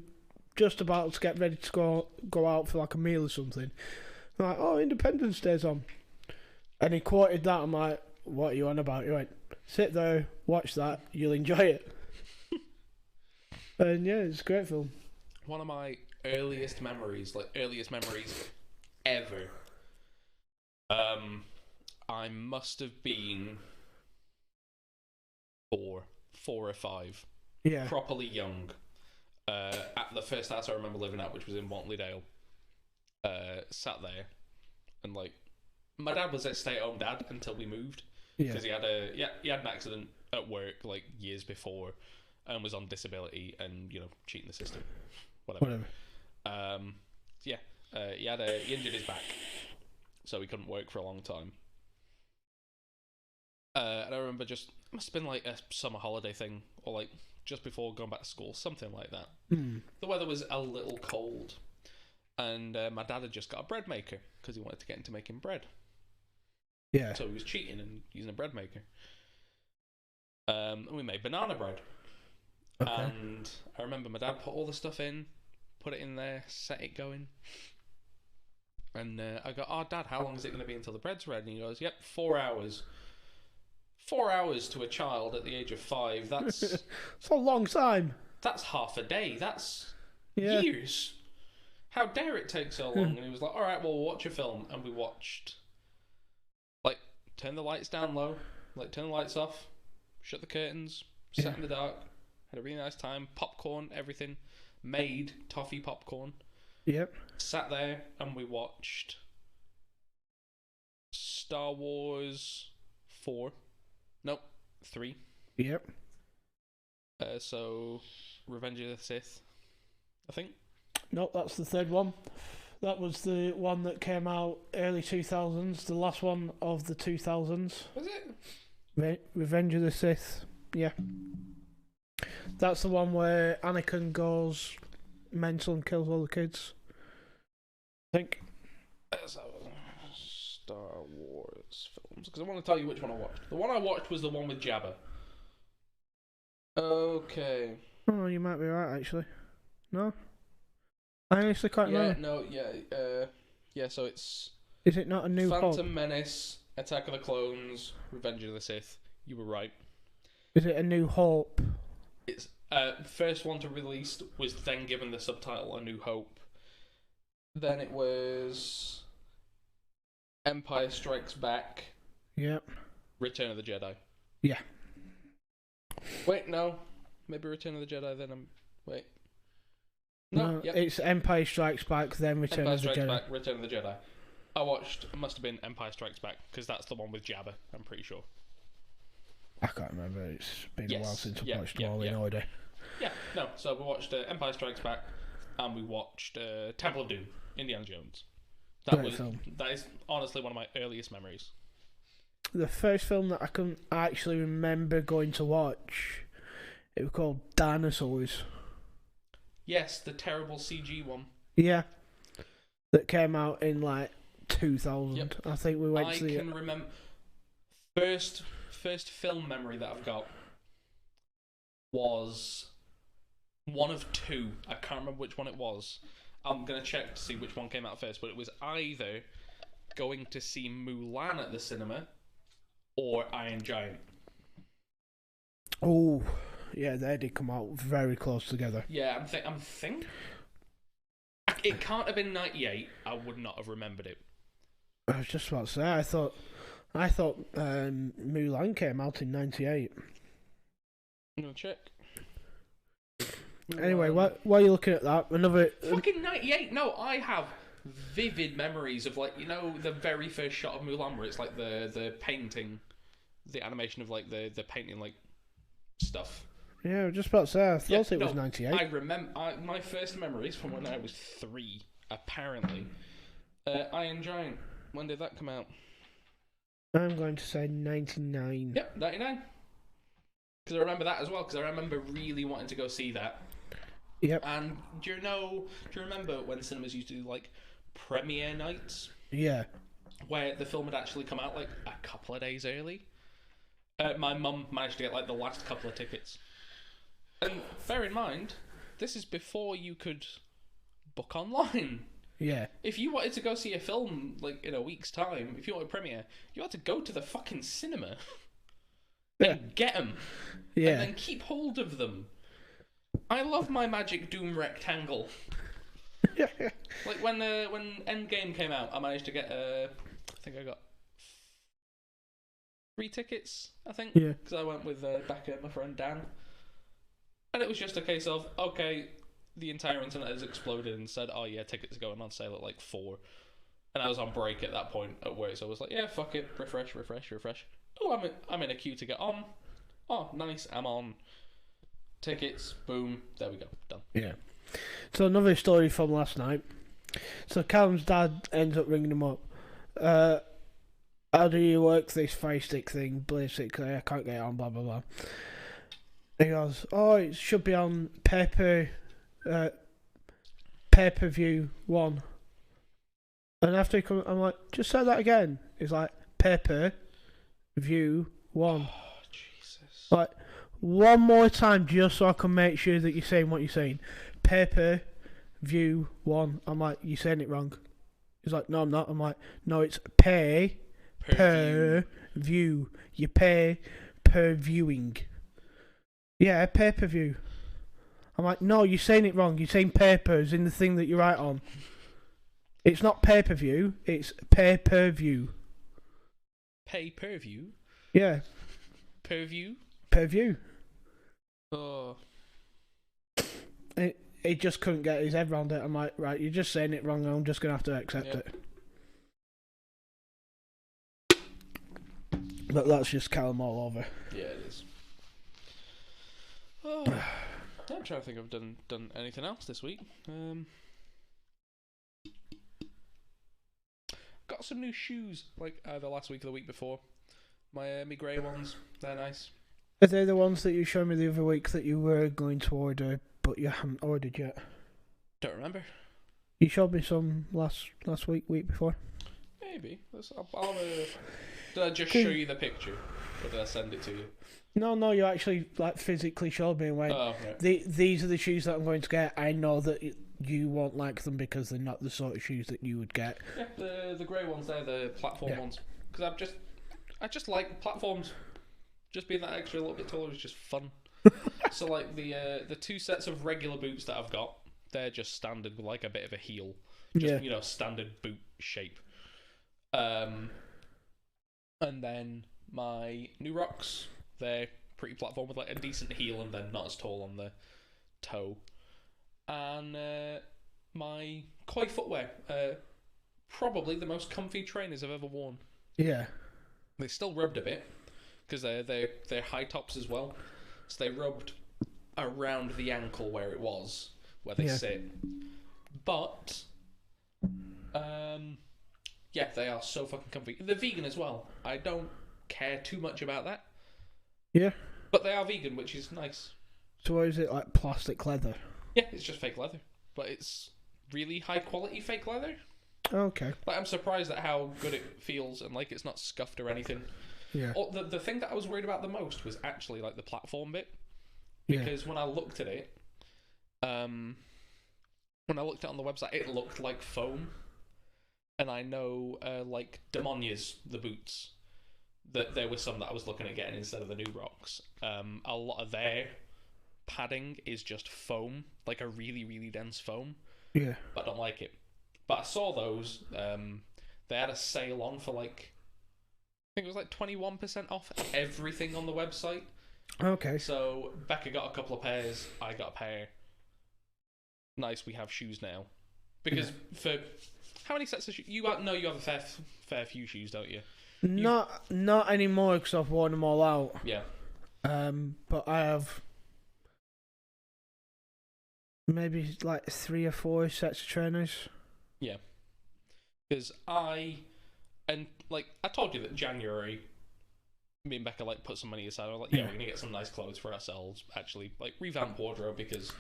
just about to get ready to go out for like a meal or something. I'm like, oh, Independence Day's on. And he quoted that. I'm like, what are you on about? He went, sit there, watch that, you'll enjoy it. And yeah, it's a great film. One of my earliest memories ever. I must have been four or five. Yeah. Properly young. At the first house I remember living at, which was in Wantley sat there, and like, my dad was a stay-at-home dad until we moved, because he had an accident at work like years before, and was on disability and, you know, cheating the system, whatever. He injured his back, so he couldn't work for a long time. And I remember it must have been like a summer holiday thing, or like just before going back to school, something like that. The weather was a little cold, and my dad had just got a bread maker because he wanted to get into making bread. Yeah. So he was cheating and using a bread maker. And we made banana bread. Okay. And I remember my dad put all the stuff in, put it in there, set it going. And I go, "Oh, Dad, how long is it going to be until the bread's ready?" And he goes, "Yep, 4 hours." 4 hours to a child at the age of 5, that's... It's a long time. That's half a day. That's Yeah. years. How dare it take so long? And he was like, "All right, well, we'll watch a film." And we watched, like, turn the lights down low, like, turn the lights off, shut the curtains, sat in the dark, had a really nice time, popcorn, everything, made toffee popcorn. Yep. Sat there and we watched Star Wars 4. Nope, 3. Yep. So, Revenge of the Sith, I think. Nope, that's the third one. That was the one that came out early 2000s, the last one of the 2000s. Was it? Revenge of the Sith. Yeah. That's the one where Anakin goes mental and kills all the kids. I think. So, Star Wars films. Because I want to tell you which one I watched. The one I watched was the one with Jabba. Okay. Oh, you might be right, actually. No? I honestly can't remember. No, yeah, so it's... Is it not A New Hope? Phantom Menace, Attack of the Clones, Revenge of the Sith. You were right. Is it A New Hope? It's first one to release was then given the subtitle A New Hope. Then it was Empire Strikes Back. Yep. Return of the Jedi. Yeah. Wait, no. Maybe Return of the Jedi, then wait. No, yep. It's Empire Strikes Back, then Return Empire of the Strikes Jedi. Back, Return of the Jedi. I watched, it must have been Empire Strikes Back, because that's the one with Jabba, I'm pretty sure. I can't remember. It's been a while since I watched them all in order. Yeah, no. So we watched Empire Strikes Back, and we watched Temple of Doom, Indiana Jones. That is honestly one of my earliest memories. The first film that I can actually remember going to watch, it was called Dinosaurs. Yes, the terrible CG one. Yeah, that came out in like 2000. Yep. I think we went to the. I can remember first film memory that I've got was one of two. I can't remember which one it was. I'm gonna check to see which one came out first, but it was either going to see Mulan at the cinema or Iron Giant. Oh, yeah, they did come out very close together. Yeah, I'm thinking. It can't have been 98. I would not have remembered it. I was just about to say. I thought Mulan came out in 98. I'm gonna check. Anyway, while you're looking at that, another fucking 98. No, I have vivid memories of, like, you know, the very first shot of Mulan where it's like the painting, the animation of like the painting like stuff. Yeah, I was just about to say. I thought it was 98. I remember my first memories from when I was 3. Apparently, Iron Giant. When did that come out? I'm going to say 99. Yep, 99. Because I remember that as well. Because I remember really wanting to go see that. Yep. And do you remember when cinemas used to do like premiere nights? Yeah. Where the film had actually come out like a couple of days early. My mum managed to get like the last couple of tickets. And bear in mind, this is before you could book online. Yeah. If you wanted to go see a film like in a week's time, if you wanted a premiere, you had to go to the fucking cinema and get them. Yeah. And then keep hold of them. I love my Magic Doom rectangle. Like when Endgame came out, I managed to get I think I got 3 tickets, I think. Yeah. Because I went with Becca and my friend Dan. And it was just a case of, okay, the entire internet has exploded and said, oh yeah, tickets are going on sale at like 4. And I was on break at that point at work, so I was like, yeah, fuck it, refresh. Oh, I'm in a queue to get on. Oh, nice, I'm on. Tickets, boom, there we go, done. Yeah. So another story from last night. So Callum's dad ends up ringing him up. How do you work this Fire Stick thing? Basically, I can't get it on, blah, blah, blah. He goes, oh, it should be on pay-per-view 1. And after he comes, I'm like, just say that again. He's like, paper, view, one. Oh, Jesus. Like, one more time just so I can make sure that you're saying what you're saying. Paper, view, one. I'm like, you're saying it wrong. He's like, no, I'm not. I'm like, no, it's pay per view. You pay per viewing. Yeah, pay per view. I'm like, no, you're saying it wrong. You're saying papers in the thing that you write on. It's not pay per view. It's pay per view. Pay per view? Yeah. Per view? Per view. Oh. He just couldn't get his head around it. I'm like, right, you're just saying it wrong. I'm just gonna have to accept it. But that's just Callum all over. Yeah, it is. Oh. I'm trying to think I've done anything else this week. Got some new shoes, like either last week or the week before. My grey ones, they're nice. Are they the ones that you showed me the other week that you were going to order, but you haven't ordered yet? Don't remember. You showed me some last week before. Maybe. I'll did I just show you the picture, or did I send it to you? No, you actually like physically showed me and went, right. These are the shoes that I'm going to get. I know that you won't like them because they're not the sort of shoes that you would get. Yeah, the grey ones, they're the platform ones. Because I just like platforms. Just being that extra little bit taller is just fun. So like the two sets of regular boots that I've got, they're just standard with like a bit of a heel. Just standard boot shape. And then my new rocks, they're pretty platform with like a decent heel and then not as tall on the toe. And my Koi footwear, probably the most comfy trainers I've ever worn. Yeah. They still rubbed a bit because they're high tops as well, so they rubbed around the ankle where they sit. But yeah, they are so fucking comfy. They're vegan as well. I don't care too much about that. Yeah. But they are vegan, which is nice. So what is it, like plastic leather? Yeah, it's just fake leather, but it's really high quality fake leather. Okay. Like, I'm surprised at how good it feels and like it's not scuffed or anything. Yeah. The thing that I was worried about the most was actually like the platform bit, because when I looked at it, on the website, it looked like foam, and I know like Demonia's the boots, that there were some that I was looking at getting instead of the new rocks. A lot of their padding is just foam, like a really really dense foam. Yeah. But I don't like it. But I saw those. They had a sale on for like, I think it was like 21% off everything on the website. Okay. So Becca got a couple of pairs. I got a pair. Nice, we have shoes now. Because for how many sets of shoes? You have a fair few shoes, don't you? Not anymore because I've worn them all out. Yeah. But I have maybe like 3 or 4 sets of trainers. Yeah. Because I told you that January, me and Becca like put some money aside. I was like, we're gonna get some nice clothes for ourselves. Actually, like revamp wardrobe, because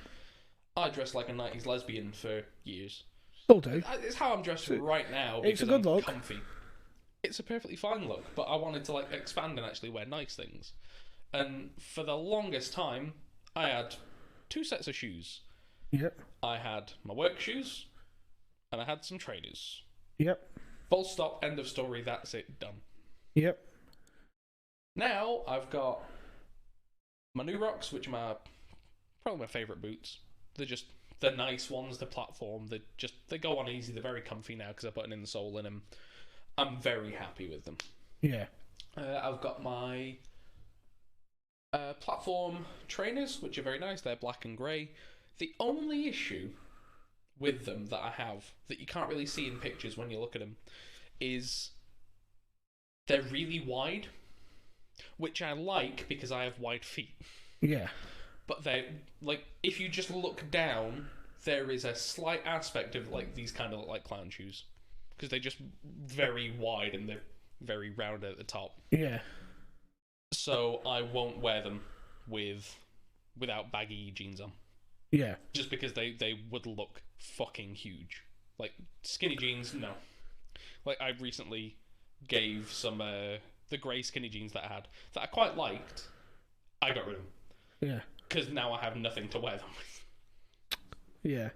I dressed like a 90s lesbian for years. Still do. It's how I'm dressed right now. It's a because good I'm look. Comfy. It's a perfectly fine look, but I wanted to like expand and actually wear nice things. And for the longest time, I had 2 sets of shoes. Yep. I had my work shoes, and I had some trainers. Yep. Full stop, end of story, that's it, done. Yep. Now I've got my new rocks, which are probably my favourite boots. They're just the nice ones, the platform. They go on easy. They're very comfy now because I put an insole in them. I'm very happy with them. Yeah. I've got my platform trainers, which are very nice. They're black and grey. The only issue with them that I have, that you can't really see in pictures when you look at them, is they're really wide, which I like because I have wide feet. Yeah. But they, like, if you just look down, there is a slight aspect of like these kind of look like clown shoes, because they're just very wide and they're very round at the top. Yeah. So I won't wear them without baggy jeans on. Yeah. Just because they would look fucking huge. Like, skinny jeans, no. Like, I recently gave some the grey skinny jeans that I had that I quite liked. I got rid of them. Yeah. Because now I have nothing to wear them with. Yeah.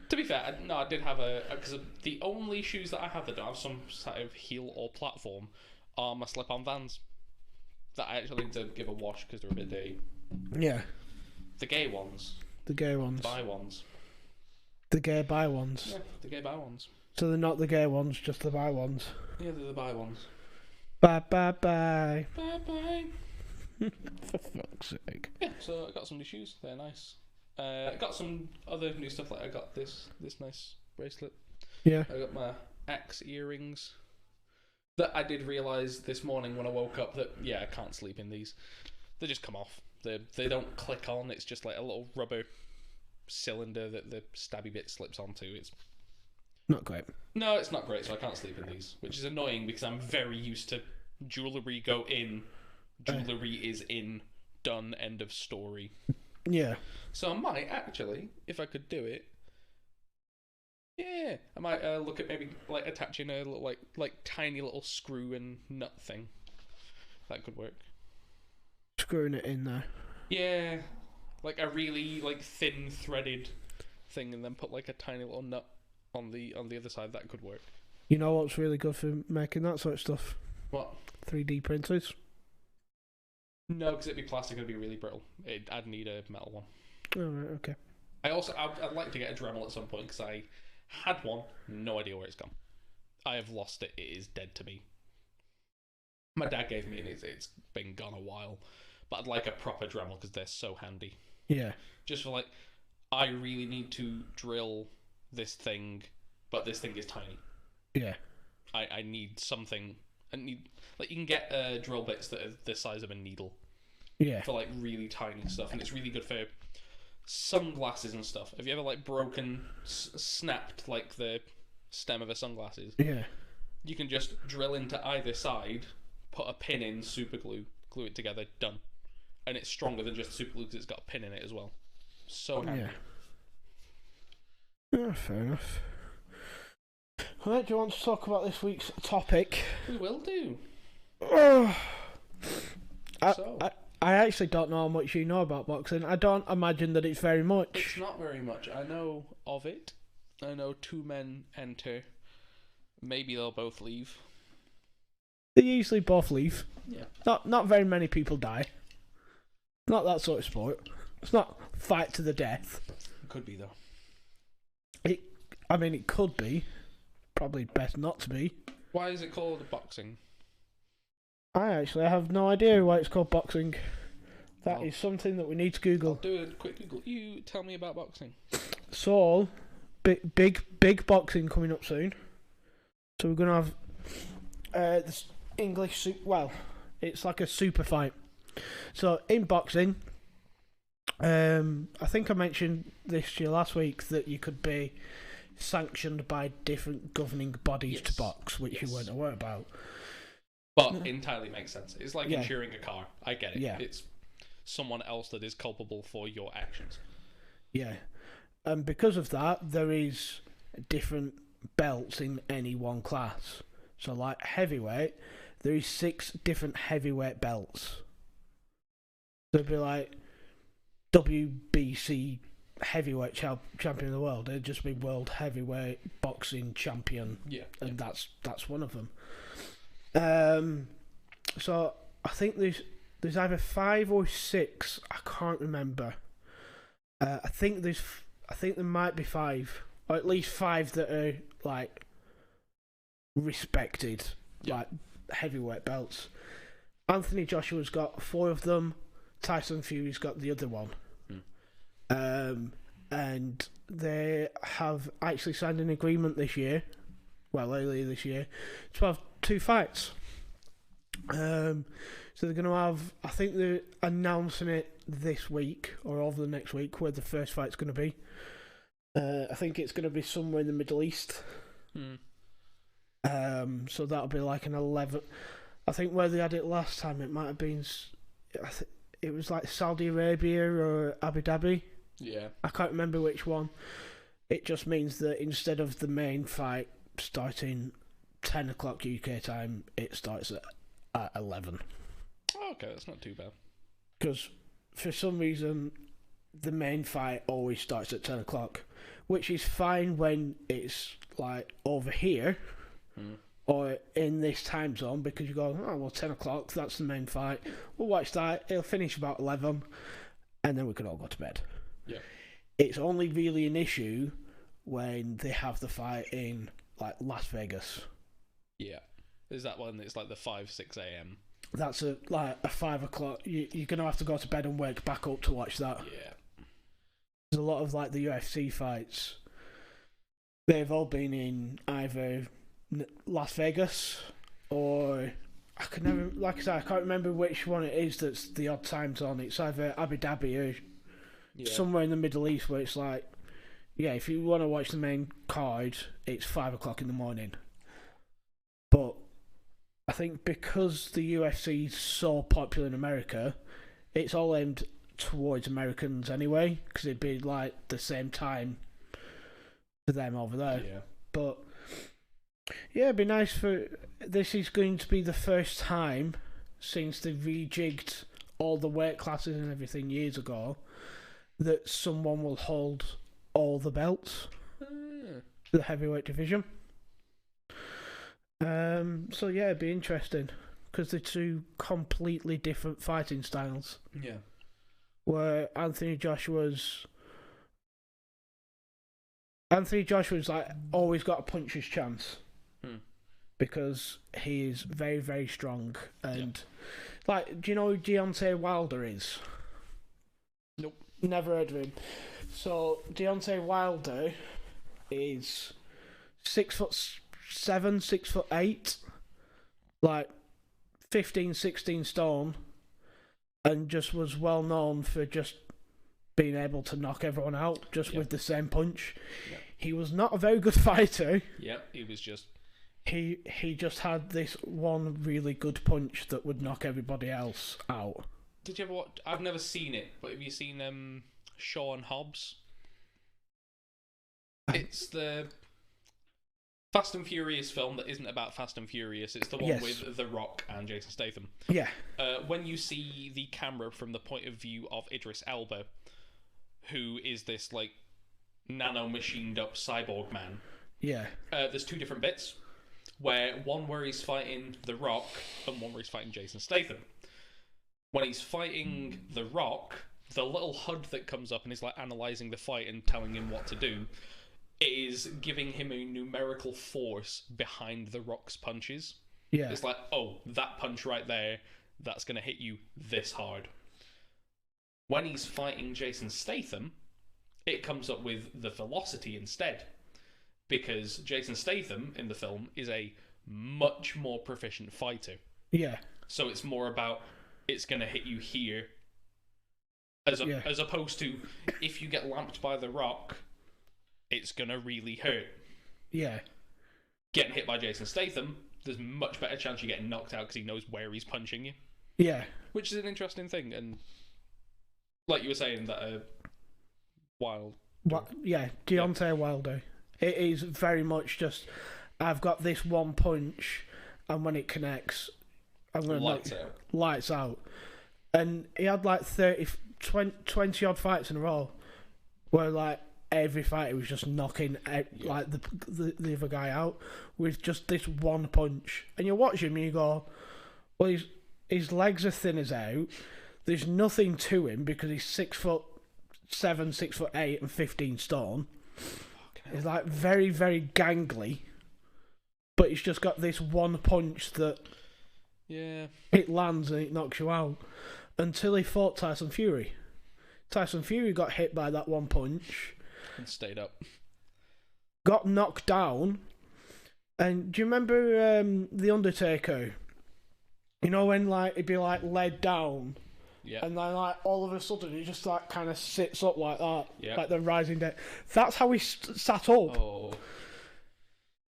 To be fair, I did have because the only shoes that I have that don't have some sort of heel or platform are my slip-on Vans. That I actually need to give a wash because they're a bit dirty. Yeah. The gay ones. The gay ones. The bi ones. The gay bi ones. Yeah, the gay bi ones. So they're not the gay ones, just the bi ones. Yeah, they're the bi ones. Bye bye bye. Bye bye. For fuck's sake. Yeah, so I got some new shoes. They're nice. I got some other new stuff. Like I got this nice bracelet. Yeah. I got my Axe earrings. That I did realise this morning when I woke up that I can't sleep in these. They just come off. They don't click on. It's just like a little rubber cylinder that the stabby bit slips onto. It's not great. No, it's not great. So I can't sleep in these, which is annoying because I'm very used to jewellery go in, jewellery is in, done, end of story. Yeah. So I might actually, if I could do it, I might look at maybe like attaching a little like tiny little screw and nut thing. That could work. Screwing it in there. Yeah, like a really like thin threaded thing, and then put like a tiny little nut on the other side. That could work. You know what's really good for making that sort of stuff? What? 3D printers. No, because it'd be plastic. It'd be really brittle. I'd need a metal one. Oh, right, okay. I'd like to get a Dremel at some point because I had one. No idea where it's gone. I have lost it. It is dead to me. My dad gave me it. It's been gone a while. But I'd like a proper Dremel because they're so handy. Yeah. Just for like, I really need to drill this thing, but this thing is tiny. Yeah. I need something. I need like you can get drill bits that are the size of a needle. Yeah. For like really tiny stuff, and it's really good for sunglasses and stuff. Have you ever like snapped like the stem of a sunglasses? Yeah. You can just drill into either side, put a pin in, super glue it together, done. And it's stronger than just super glue because it's got a pin in it as well. So handy. Yeah, fair enough. Right, do you want to talk about this week's topic? We will do. I actually don't know how much you know about boxing. I don't imagine that it's very much. It's not very much. I know of it. I know 2 men enter. Maybe they'll both leave. They usually both leave. Yeah. Not very many people die. Not that sort of sport. It's not fight to the death. It could be though. It could be. Probably best not to be. Why is it called boxing? I actually have no idea why it's called boxing. That is something that we need to Google. I'll do a quick Google. You tell me about boxing. So, big boxing coming up soon. So we're gonna have this English. Well, it's like a super fight. So in boxing, I think I mentioned this to you last week that you could be sanctioned by different governing bodies to box, which you weren't aware about. But entirely makes sense. It's like insuring a car. I get it. Yeah. It's someone else that is culpable for your actions. Yeah. And because of that, there is different belts in any one class. So like heavyweight, there is 6 different heavyweight belts. There'd be like WBC heavyweight champion of the world. It'd just be world heavyweight boxing champion. Yeah. And that's one of them. So I think there's either 5 or 6. I can't remember. I think there might be 5, or at least 5 that are like respected, like heavyweight belts. Anthony Joshua's got 4 of them. Tyson Fury's got the other one. And they have actually signed an agreement this year, earlier this year, to have 2 fights. So they're going to have, I think they're announcing it this week or over the next week where the first fight's going to be. I think it's going to be somewhere in the Middle East. So that'll be like an 11. I think where they had it last time, it might have been, it was like Saudi Arabia or Abu Dhabi. Yeah. I can't remember which one. It just means that instead of the main fight starting 10 o'clock UK time. It starts at 11. Oh, okay, that's not too bad. Because for some reason, the main fight always starts at 10 o'clock, which is fine when it's like over here or in this time zone, because you go, oh, well, 10 o'clock, that's the main fight. We'll watch that. It'll finish about 11, and then we can all go to bed. Yeah. It's only really an issue when they have the fight in like Las Vegas. Yeah. Is that one that's like the 5-6 a.m.? That's a 5 o'clock. You're going to have to go to bed and wake back up to watch that. Yeah. There's a lot of like the UFC fights. They've all been in either Las Vegas or I can never, like I said, I can't remember which one it is that's the odd time zone. It's either Abu Dhabi or somewhere in the Middle East where it's like, yeah, if you want to watch the main card, it's 5 o'clock in the morning. But I think because the UFC is so popular in America, it's all aimed towards Americans anyway, because it'd be like the same time for them over there. Yeah. But yeah, it'd be nice for. This is going to be the first time since they rejigged all the weight classes and everything years ago that someone will hold all the belts, the heavyweight division. So yeah, it'd be interesting because they're two completely different fighting styles. Yeah. Where Anthony Joshua's like always got a puncher's chance because he is very, very strong and like, do you know who Deontay Wilder is? Nope. Never heard of him. So Deontay Wilder is 6'7", 6'8", like 15, 16 stone, and just was well known for just being able to knock everyone out just with the same punch. Yep. He was not a very good fighter. Yep, he was just... He just had this one really good punch that would knock everybody else out. Did you ever watch... I've never seen it, but have you seen Shaun Hobbs? It's the Fast and Furious film that isn't about Fast and Furious. It's the one with The Rock and Jason Statham. Yeah. When you see the camera from the point of view of Idris Elba, who is this like nano-machined up cyborg man. Yeah. There's two different bits. Where he's fighting The Rock and one where he's fighting Jason Statham. When he's fighting The Rock, the little HUD that comes up and is like analysing the fight and telling him what to do, it is giving him a numerical force behind The Rock's punches. Yeah. It's like, oh, that punch right there, that's going to hit you this hard. When he's fighting Jason Statham, it comes up with the velocity instead. Because Jason Statham in the film is a much more proficient fighter. Yeah. So it's more about, it's going to hit you here. As opposed to, if you get lamped by The Rock, it's going to really hurt. Yeah. Getting hit by Jason Statham, there's much better chance you're getting knocked out because he knows where he's punching you. Yeah. Which is an interesting thing. And like you were saying, that Deontay Wilder. It is very much just, I've got this one punch, and when it connects, I'm going to lights out. And he had like 20 odd fights in a row, where like every fight he was just knocking like the other guy out with just this one punch. And you watch him and you go, well, his legs are thin as out. There's nothing to him because he's 6'7", 6'8", and 15 stone. He's like very, very gangly, but he's just got this one punch that it lands and it knocks you out. Until he fought Tyson Fury. Tyson Fury got hit by that one punch and stayed up. Got knocked down. And do you remember The Undertaker? You know when like he'd be like laid down? Yeah. And then, like, all of a sudden, he just, like, kind of sits up like that. Yeah. Like the rising dead. That's how he sat up. Oh.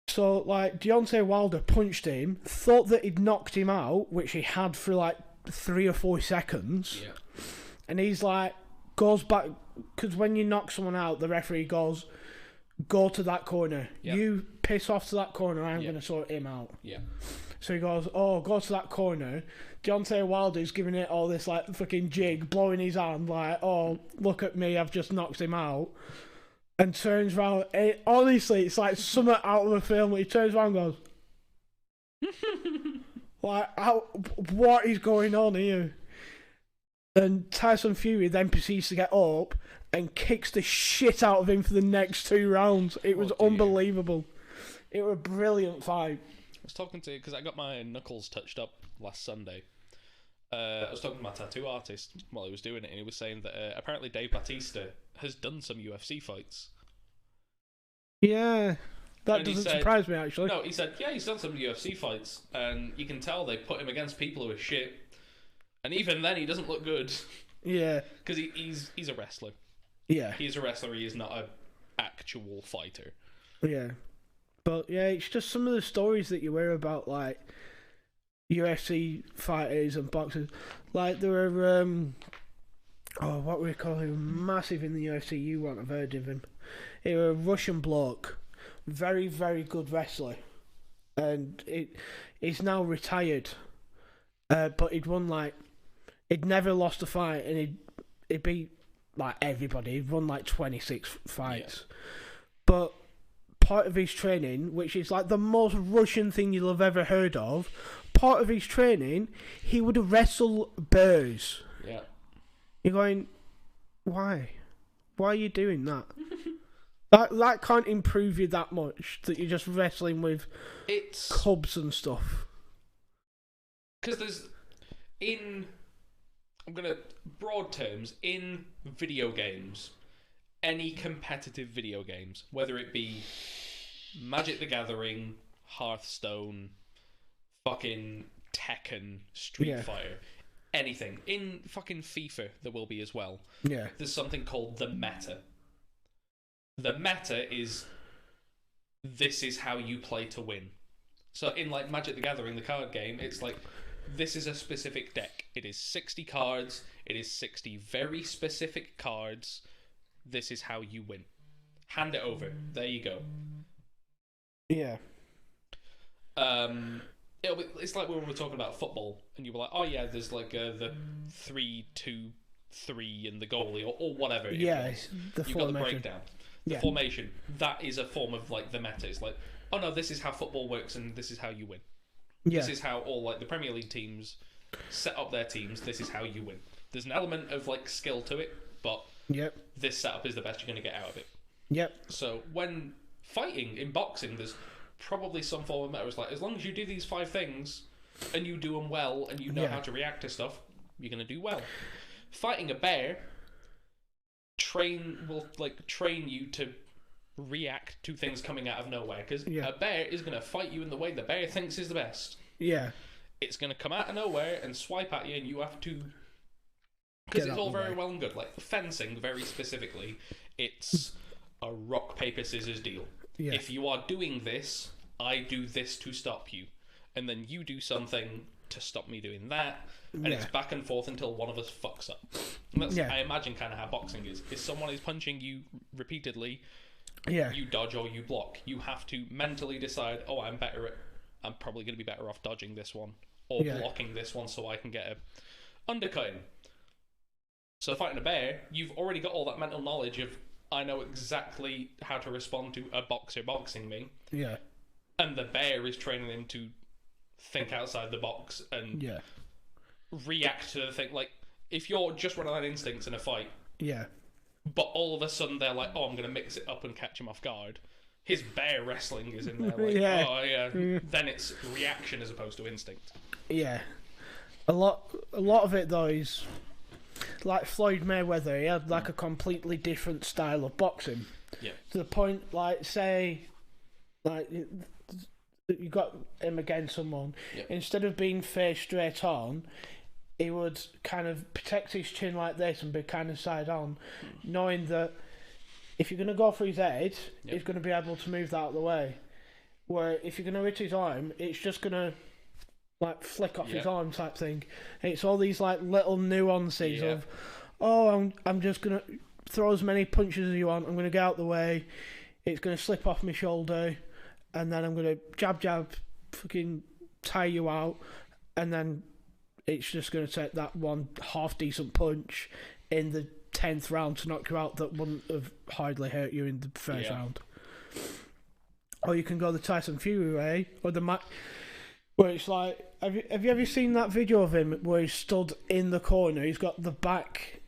So, like, Deontay Wilder punched him, thought that he'd knocked him out, which he had for, like, 3 or 4 seconds. Yeah. And he's, like, goes back... Because when you knock someone out, the referee goes, go to that corner. Yep. You piss off to that corner, I'm Yeah. going to sort him out. Yeah. So he goes, oh, go to that corner. Deontay Wilder's giving it all this, like, fucking jig, blowing his hand, like, oh, look at me, I've just knocked him out. And turns around. Honestly, it's like something out of a film. He turns around and goes, like, what is going on here? And Tyson Fury then proceeds to get up and kicks the shit out of him for the next 2 rounds. It was unbelievable. It was a brilliant fight. I was talking to, because I got my knuckles touched up last Sunday. I was talking to my tattoo artist while he was doing it, and he was saying that apparently Dave Bautista has done some UFC fights. Yeah, that And he doesn't said- surprise me, actually. No, he said, yeah, he's done some UFC fights, and you can tell they put him against people who are shit. And even then, he doesn't look good, Yeah, because he's a wrestler. yeah, He's a wrestler, he is not an actual fighter. yeah. But yeah, it's just some of the stories that you hear about, like, UFC fighters and boxers. Like, there were, what we call him? Massive in the UFC, you won't have heard of him. He was a Russian bloke, very, very good wrestler. And he's now retired. But he'd won, like, he'd never lost a fight, and he'd beat, like, everybody. He'd won, like, 26 fights. Yeah. But part of his training, which is, like, the most Russian thing you'll have ever heard of, part of his training, he would wrestle bears. Yeah. You're going, why? Why are you doing that? That can't improve you that much, that you're just wrestling with It's... cubs and stuff. Because there's... I'm going to... Broad terms, in video games, any competitive video games, whether it be Magic the Gathering, Hearthstone, fucking Tekken, Street Fighter, anything. In fucking FIFA, there will be as well. Yeah. There's something called the meta. The meta is, this is how you play to win. So in, like, Magic the Gathering, the card game, it's like, this is a specific deck. It is 60 cards. It is 60 very specific cards. This is how you win. Hand it over. There you go. Yeah. It's like when we were talking about football, and you were like, oh yeah, there's like the 3-2-3 and the goalie, or whatever it was. The You've got the formation. breakdown. The formation, that is a form of, like, the meta. It's like, oh no, this is how football works, and this is how you win. Yeah. This is how all, like, the Premier League teams set up their teams. This is how you win. There's an element of, like, skill to it, but Yep. this setup is the best you're going to get out of it. Yep. So when fighting in boxing, there's probably some form of meta. It's like, as long as you do these 5 things and you do them well and you know how to react to stuff, you're going to do well. Fighting a bear will train you to react to things coming out of nowhere, because a bear is going to fight you in the way the bear thinks is the best. Yeah. It's going to come out of nowhere and swipe at you, and you have to... Because it's all very well and good. Like, fencing, very specifically, it's a rock, paper, scissors deal. Yeah. If you are doing this, I do this to stop you. And then you do something to stop me doing that. And it's back and forth until one of us fucks up. And that's, I imagine, kind of how boxing is. If someone is punching you repeatedly, you dodge or you block. You have to mentally decide, oh, I'm probably going to be better off dodging this one or blocking this one so I can get a undercutting. So fighting a bear, you've already got all that mental knowledge of, I know exactly how to respond to a boxer boxing me. Yeah. And the bear is training him to think outside the box and react to the thing. Like, if you're just running on instincts in a fight, but all of a sudden they're like, oh, I'm going to mix it up and catch him off guard. His bear wrestling is in there, like, then it's reaction as opposed to instinct. Yeah. A lot of it, though, is... Like Floyd Mayweather, he had, like, a completely different style of boxing. Yeah. To the point, like, say... Like, you got him against someone. Instead of being face straight on, he would kind of protect his chin like this and be kind of side on, knowing that if you're going to go for his head, he's going to be able to move that out of the way. Where if you're going to hit his arm, it's just going to, like, flick off his arm type thing. And it's all these, like, little nuances of, oh, I'm just going to throw as many punches as you want, I'm going to get out the way, it's going to slip off my shoulder, and then I'm gonna jab, fucking tire you out, and then it's just gonna take that one half decent punch in the 10th round to knock you out that wouldn't have hardly hurt you in the first round. Or you can go the Tyson Fury way, or the where it's like, have you ever seen that video of him where he's stood in the corner? He's got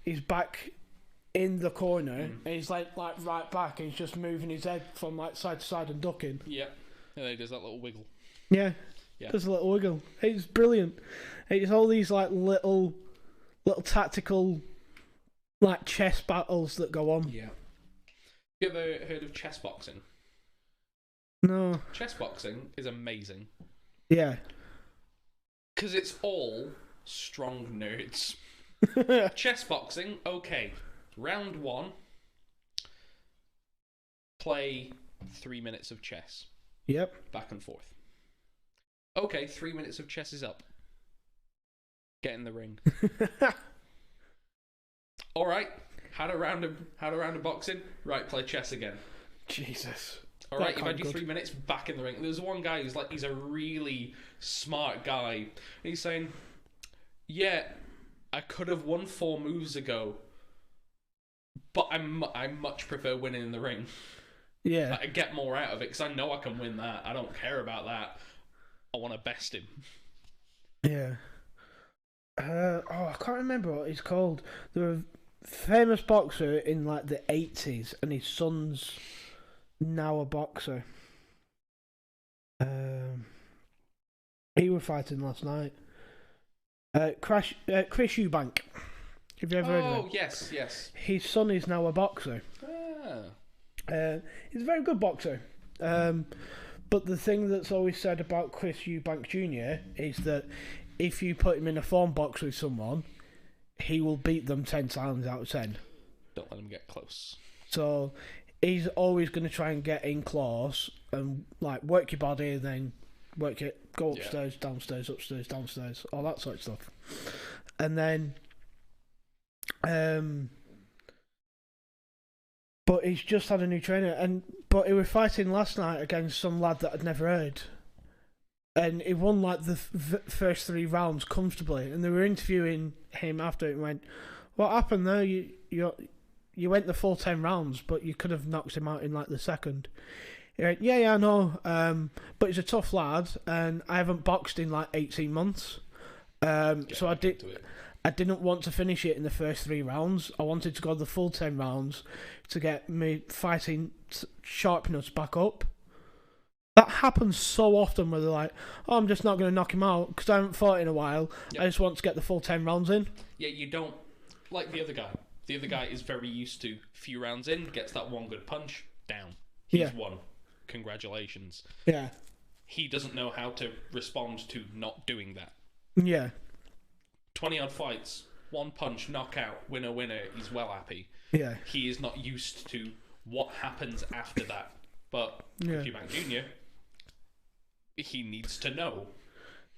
his back in the corner, and he's like right back, and he's just moving his head from like side to side and ducking. Yeah, and he does that little wiggle. Yeah, does a little wiggle. It's brilliant. It's all these like little tactical like chess battles that go on. Yeah. You ever heard of chess boxing? No. Chess boxing is amazing. Yeah. Because it's all strong nerds. Chess boxing, okay. Round 1. Play 3 minutes of chess. Yep. Back and forth. Okay, 3 minutes of chess is up. Get in the ring. Alright, had a round of boxing. Right, play chess again. Jesus. Alright, you've had your 3 minutes, back in the ring. There's one guy who's like, he's a really smart guy. And he's saying, yeah, I could have won 4 moves ago, but I much prefer winning in the ring. Yeah. I get more out of it because I know I can win that. I don't care about that. I want to best him. Yeah. I can't remember what he's called. There was a famous boxer in like the 80s, and his son's now a boxer. He was fighting last night. Chris Eubank. Have you ever heard of him? Oh, yes. His son is now a boxer. He's a very good boxer. But the thing that's always said about Chris Eubank Jr. is that if you put him in a form box with someone, he will beat them 10 times out of 10. Don't let him get close. So he's always going to try and get in close and like work your body, and then work it, go upstairs, downstairs, upstairs, downstairs, all that sort of stuff. And then, but he's just had a new trainer, but he was fighting last night against some lad that I'd never heard. And he won like the first 3 rounds comfortably. And they were interviewing him after it and went, what happened there? You went the full 10 rounds, but you could have knocked him out in like the second. He went, yeah, I know. But he's a tough lad, and I haven't boxed in like 18 months. So I didn't want to finish it in the first 3 rounds. I wanted to go the full 10 rounds to get me fighting sharpness back up. That happens so often where they're like, oh, I'm just not going to knock him out because I haven't fought in a while. Yep. I just want to get the full 10 rounds in. Yeah, you don't... Like the other guy. The other guy is very used to few rounds in, gets that one good punch, down. He's won. Congratulations. Yeah. He doesn't know how to respond to not doing that. Yeah. 20-odd fights, one punch, knockout, winner, he's well happy. Yeah. He is not used to what happens after that. But Eubank Jr., he needs to know.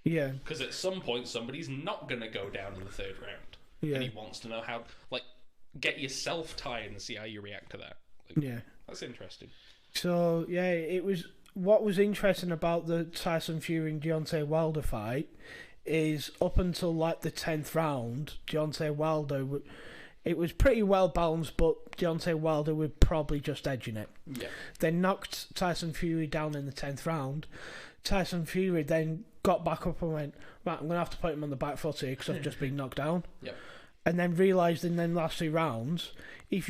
Yeah. Because at some point, somebody's not going to go down in the 3rd round. Yeah. And he wants to know how, like, get yourself tired and see how you react to that. Like, yeah. That's interesting. So, yeah, it was... What was interesting about the Tyson Fury and Deontay Wilder fight is up until, like, the 10th round, Deontay Wilder... It was pretty well balanced, but Deontay Wilder was probably just edging it. Yeah. They knocked Tyson Fury down in the 10th round. Tyson Fury then got back up and went, right, I'm going to have to put him on the back foot here because I've just been knocked down. Yep. And then realised in the last 2 rounds, if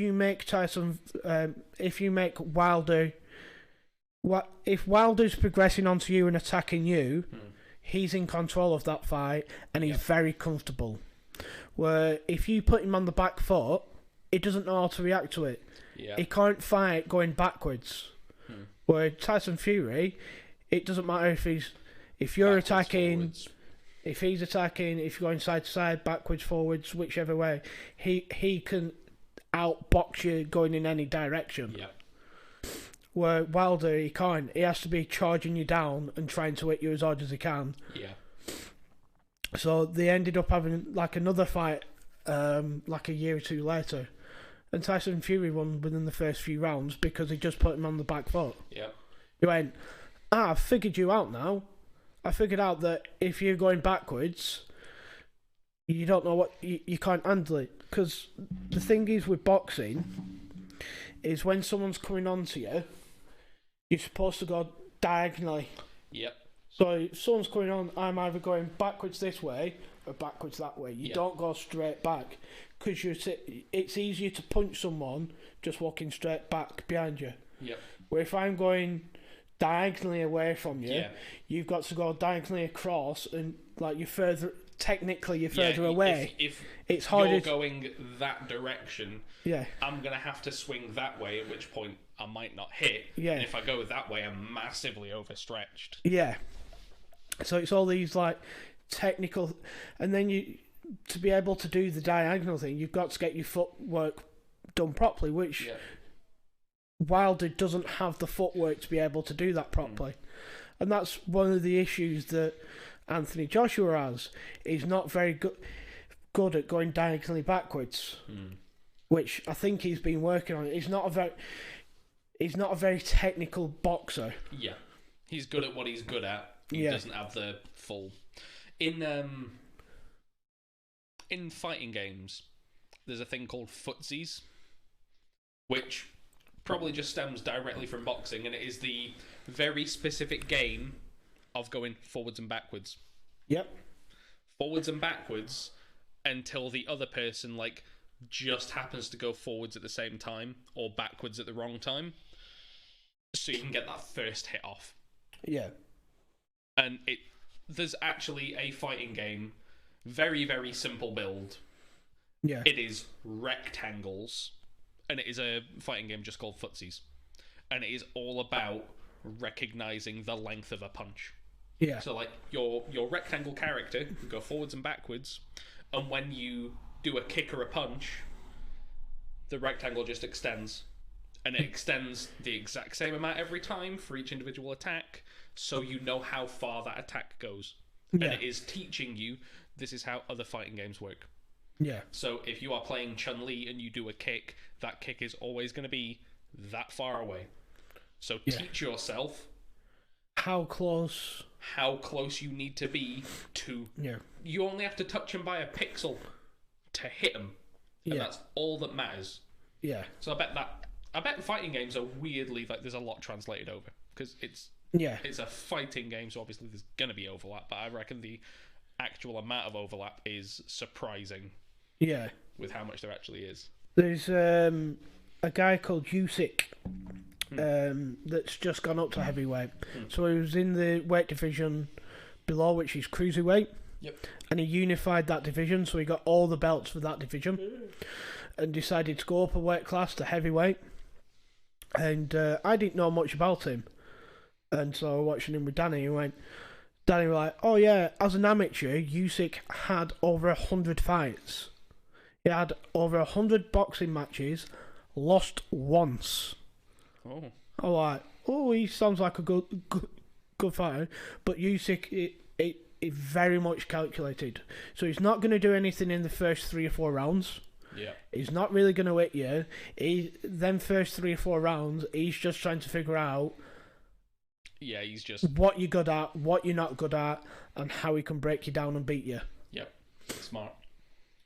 Wilder's progressing onto you and attacking you, he's in control of that fight and he's very comfortable. Where if you put him on the back foot, he doesn't know how to react to it. Yeah. He can't fight going backwards. Where Tyson Fury, it doesn't matter if you're attacking, forwards. If he's attacking, if you're going side to side, backwards, forwards, whichever way, he can outbox you going in any direction. Yeah. Where Wilder, he can't. He has to be charging you down and trying to hit you as hard as he can. Yeah. So they ended up having like another fight like a year or 2 later. And Tyson Fury won within the first few rounds because he just put him on the back foot. Yeah. He went, I've figured you out now. I figured out that if you're going backwards, you don't know what you can't handle it. Because the thing is with boxing, is when someone's coming onto you, you're supposed to go diagonally. Yep. So if someone's coming on, I'm either going backwards this way or backwards that way. You don't go straight back because it's easier to punch someone just walking straight back behind you. Yep. Where if I'm going diagonally away from you, you've got to go diagonally across, and like you're further away. If it's harder. You're going that direction, yeah, I'm gonna have to swing that way. At which point I might not hit. Yeah. And if I go that way, I'm massively overstretched. Yeah. So it's all these like technical, and then to be able to do the diagonal thing, you've got to get your footwork done properly, which Wilder doesn't have the footwork to be able to do that properly. And that's one of the issues that Anthony Joshua has. He's not very good at going diagonally backwards, which I think he's been working on. He's not a very technical boxer. Yeah, he's good at what he's good at. He doesn't have the full. In fighting games, there's a thing called footsies, which probably just stems directly from boxing, and it is the very specific game of going forwards and backwards. Yep. Forwards and backwards until the other person like just happens to go forwards at the same time or backwards at the wrong time, so you can get that first hit off. Yeah. And there's actually a fighting game, very, very simple build. Yeah. It is rectangles, and it is a fighting game just called footsies. And it is all about recognizing the length of a punch. Yeah. So like your rectangle character can go forwards and backwards, and when you do a kick or a punch, the rectangle just extends. And it extends the exact same amount every time for each individual attack, so you know how far that attack goes. Yeah. And it is teaching you this is how other fighting games work. Yeah. So if you are playing Chun-Li and you do a kick, that kick is always going to be that far away. So teach yourself how close you need to be to... Yeah. You only have to touch him by a pixel to hit him. And that's all that matters. Yeah. So I bet fighting games are weirdly like there's a lot translated over because it's a fighting game, so obviously there's gonna be overlap. But I reckon the actual amount of overlap is surprising. Yeah, with how much there actually is. There's a guy called Usyk that's just gone up to heavyweight. So he was in the weight division below, which is cruiserweight. Yep. And he unified that division, so he got all the belts for that division, and decided to go up a weight class to heavyweight. And I didn't know much about him, and so watching him with Danny was like, oh yeah, as an amateur, Usyk had over 100 fights. He had over 100 boxing matches, lost once. Oh. I'm like, he sounds like a good fighter, but Usyk is very much calculated. So he's not going to do anything in the first 3 or 4 rounds. Yeah. He's not really going to hit you. Then first 3 or 4 rounds, he's just trying to figure out he's just what you're good at, what you're not good at, and how he can break you down and beat you. Yep. Smart.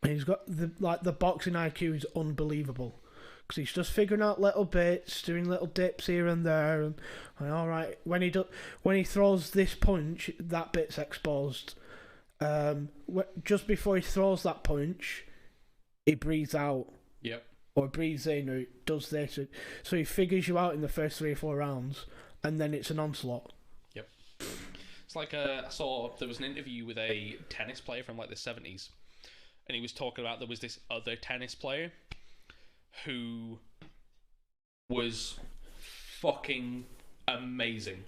And he's got the boxing IQ is unbelievable. Because he's just figuring out little bits, doing little dips here and there, and all right, when he throws this punch, that bit's exposed. Just before he throws that punch, he breathes out. Yep. Or breathes in, or does this. So he figures you out in the first 3 or 4 rounds, and then it's an onslaught. Yep. It's like I saw there was an interview with a tennis player from like the 70s, and he was talking about there was this other tennis player who was fucking amazing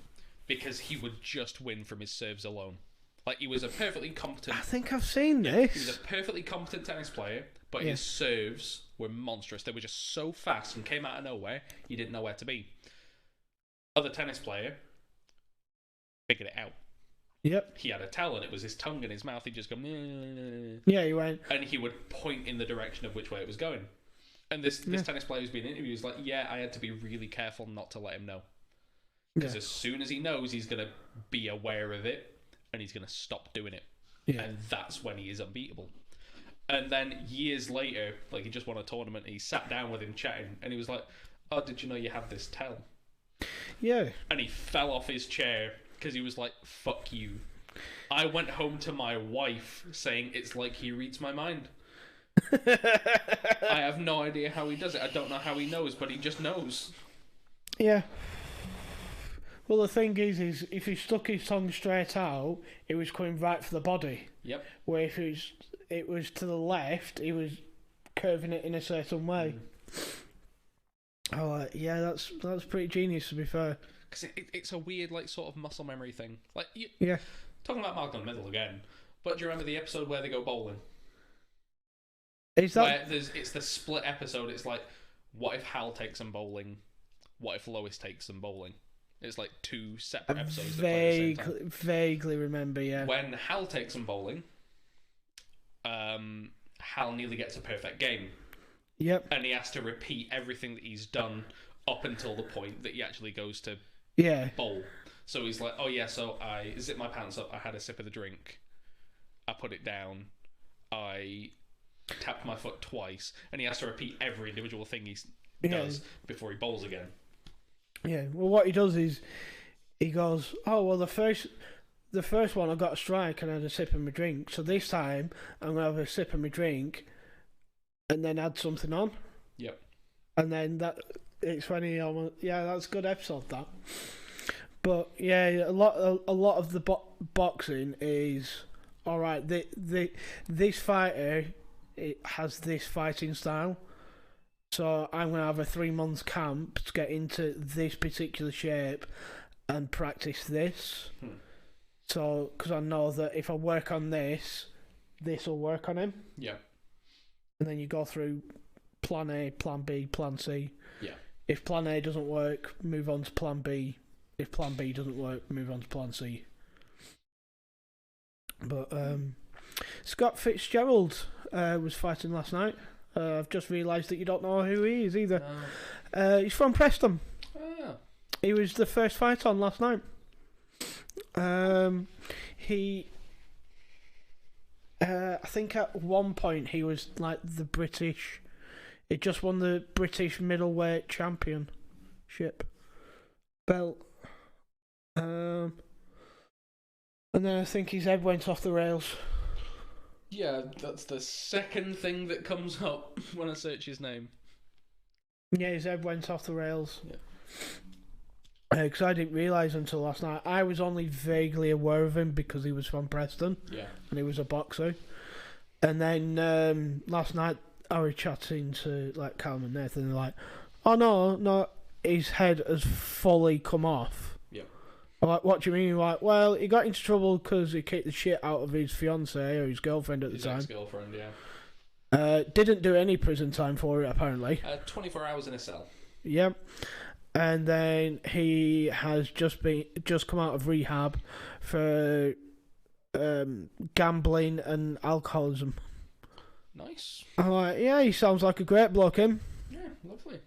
because he would just win from his serves alone. Like, he was a perfectly competent... I think I've seen this. He was a perfectly competent tennis player, but his serves were monstrous. They were just so fast and came out of nowhere, you didn't know where to be. Other tennis player figured it out. Yep. He had a talent. It was his tongue and his mouth. He'd just go... Yeah, he went... And he would point in the direction of which way it was going. And this tennis player who's been interviewed is like, I had to be really careful not to let him know. Because as soon as he knows, he's going to be aware of it, and he's going to stop doing it. Yeah. And that's when he is unbeatable. And then years later, like he just won a tournament, he sat down with him chatting, and he was like, "Oh, did you know you have this tell?" Yeah. And he fell off his chair because he was like, "Fuck you." I went home to my wife saying it's like he reads my mind. I have no idea how he does it. I don't know how he knows, but he just knows. Yeah. Well, the thing is if he stuck his tongue straight out, it was coming right for the body. Yep. Where if it was to the left, he was curving it in a certain way. Oh, yeah, that's pretty genius, to be fair. Because it's a weird, like, sort of muscle memory thing. Like, yeah. Talking about Malcolm Middle again, but do you remember the episode where they go bowling? Is that... Where it's the split episode. It's like, what if Hal takes them bowling? What if Lois takes them bowling? It's like two separate episodes that play at the same time. Vaguely remember, yeah. When Hal takes them bowling, Hal nearly gets a perfect game. Yep. And he has to repeat everything that he's done up until the point that he actually goes to bowl. So he's like, oh yeah, so I zipped my pants up, I had a sip of the drink, I put it down, I tapped my foot twice, and he has to repeat every individual thing he does before he bowls again. Yeah, well what he does is, he goes, oh well the first one I got a strike and I had a sip of my drink, so this time I'm going to have a sip of my drink and then add something on. Yep. And then it's when he almost... Yeah, that's a good episode, that. But, yeah, a lot of the boxing is... Alright, this fighter has this fighting style. So I'm going to have a 3 months camp to get into this particular shape and practice this. So, because I know that if I work on this will work on him. Yeah. And then you go through plan A, plan B, plan C. Yeah. If plan A doesn't work, move on to plan B. If plan B doesn't work, move on to plan C. But Scott Fitzgerald was fighting last night. I've just realised that you don't know who he is either. No. He's from Preston. Oh. He was the first fight on last night. I think at one point he was like the British... He just won the British middleweight championship belt. And then I think his head went off the rails. Yeah, that's the second thing that comes up when I search his name. Yeah, his head went off the rails. Yeah. Because I didn't realise until last night. I was only vaguely aware of him because he was from Preston. Yeah. And he was a boxer. And then last night I was chatting to like Callum and Nathan, and they're like, oh no, his head has fully come off. Yeah. I'm like, what do you mean? Like, well, he got into trouble because he kicked the shit out of his fiancée or his girlfriend at the time. His ex-girlfriend, yeah. Didn't do any prison time for it, apparently. 24 hours in a cell. Yep. And then he has just come out of rehab for gambling and alcoholism. Nice. I'm like, yeah, he sounds like a great bloke, him. Yeah, lovely.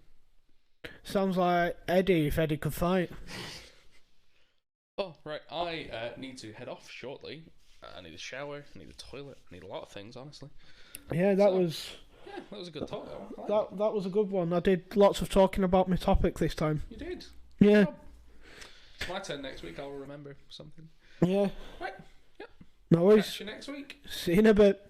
Sounds like Eddie, if Eddie could fight. Oh, right. I need to head off shortly. I need a shower, I need a toilet, I need a lot of things, honestly. Yeah, that was a good talk, though. That was a good one. I did lots of talking about my topic this time. You did? Yeah. It's my turn next week, I'll remember something. Yeah. Right. Yep. No worries. Catch you next week. See you in a bit.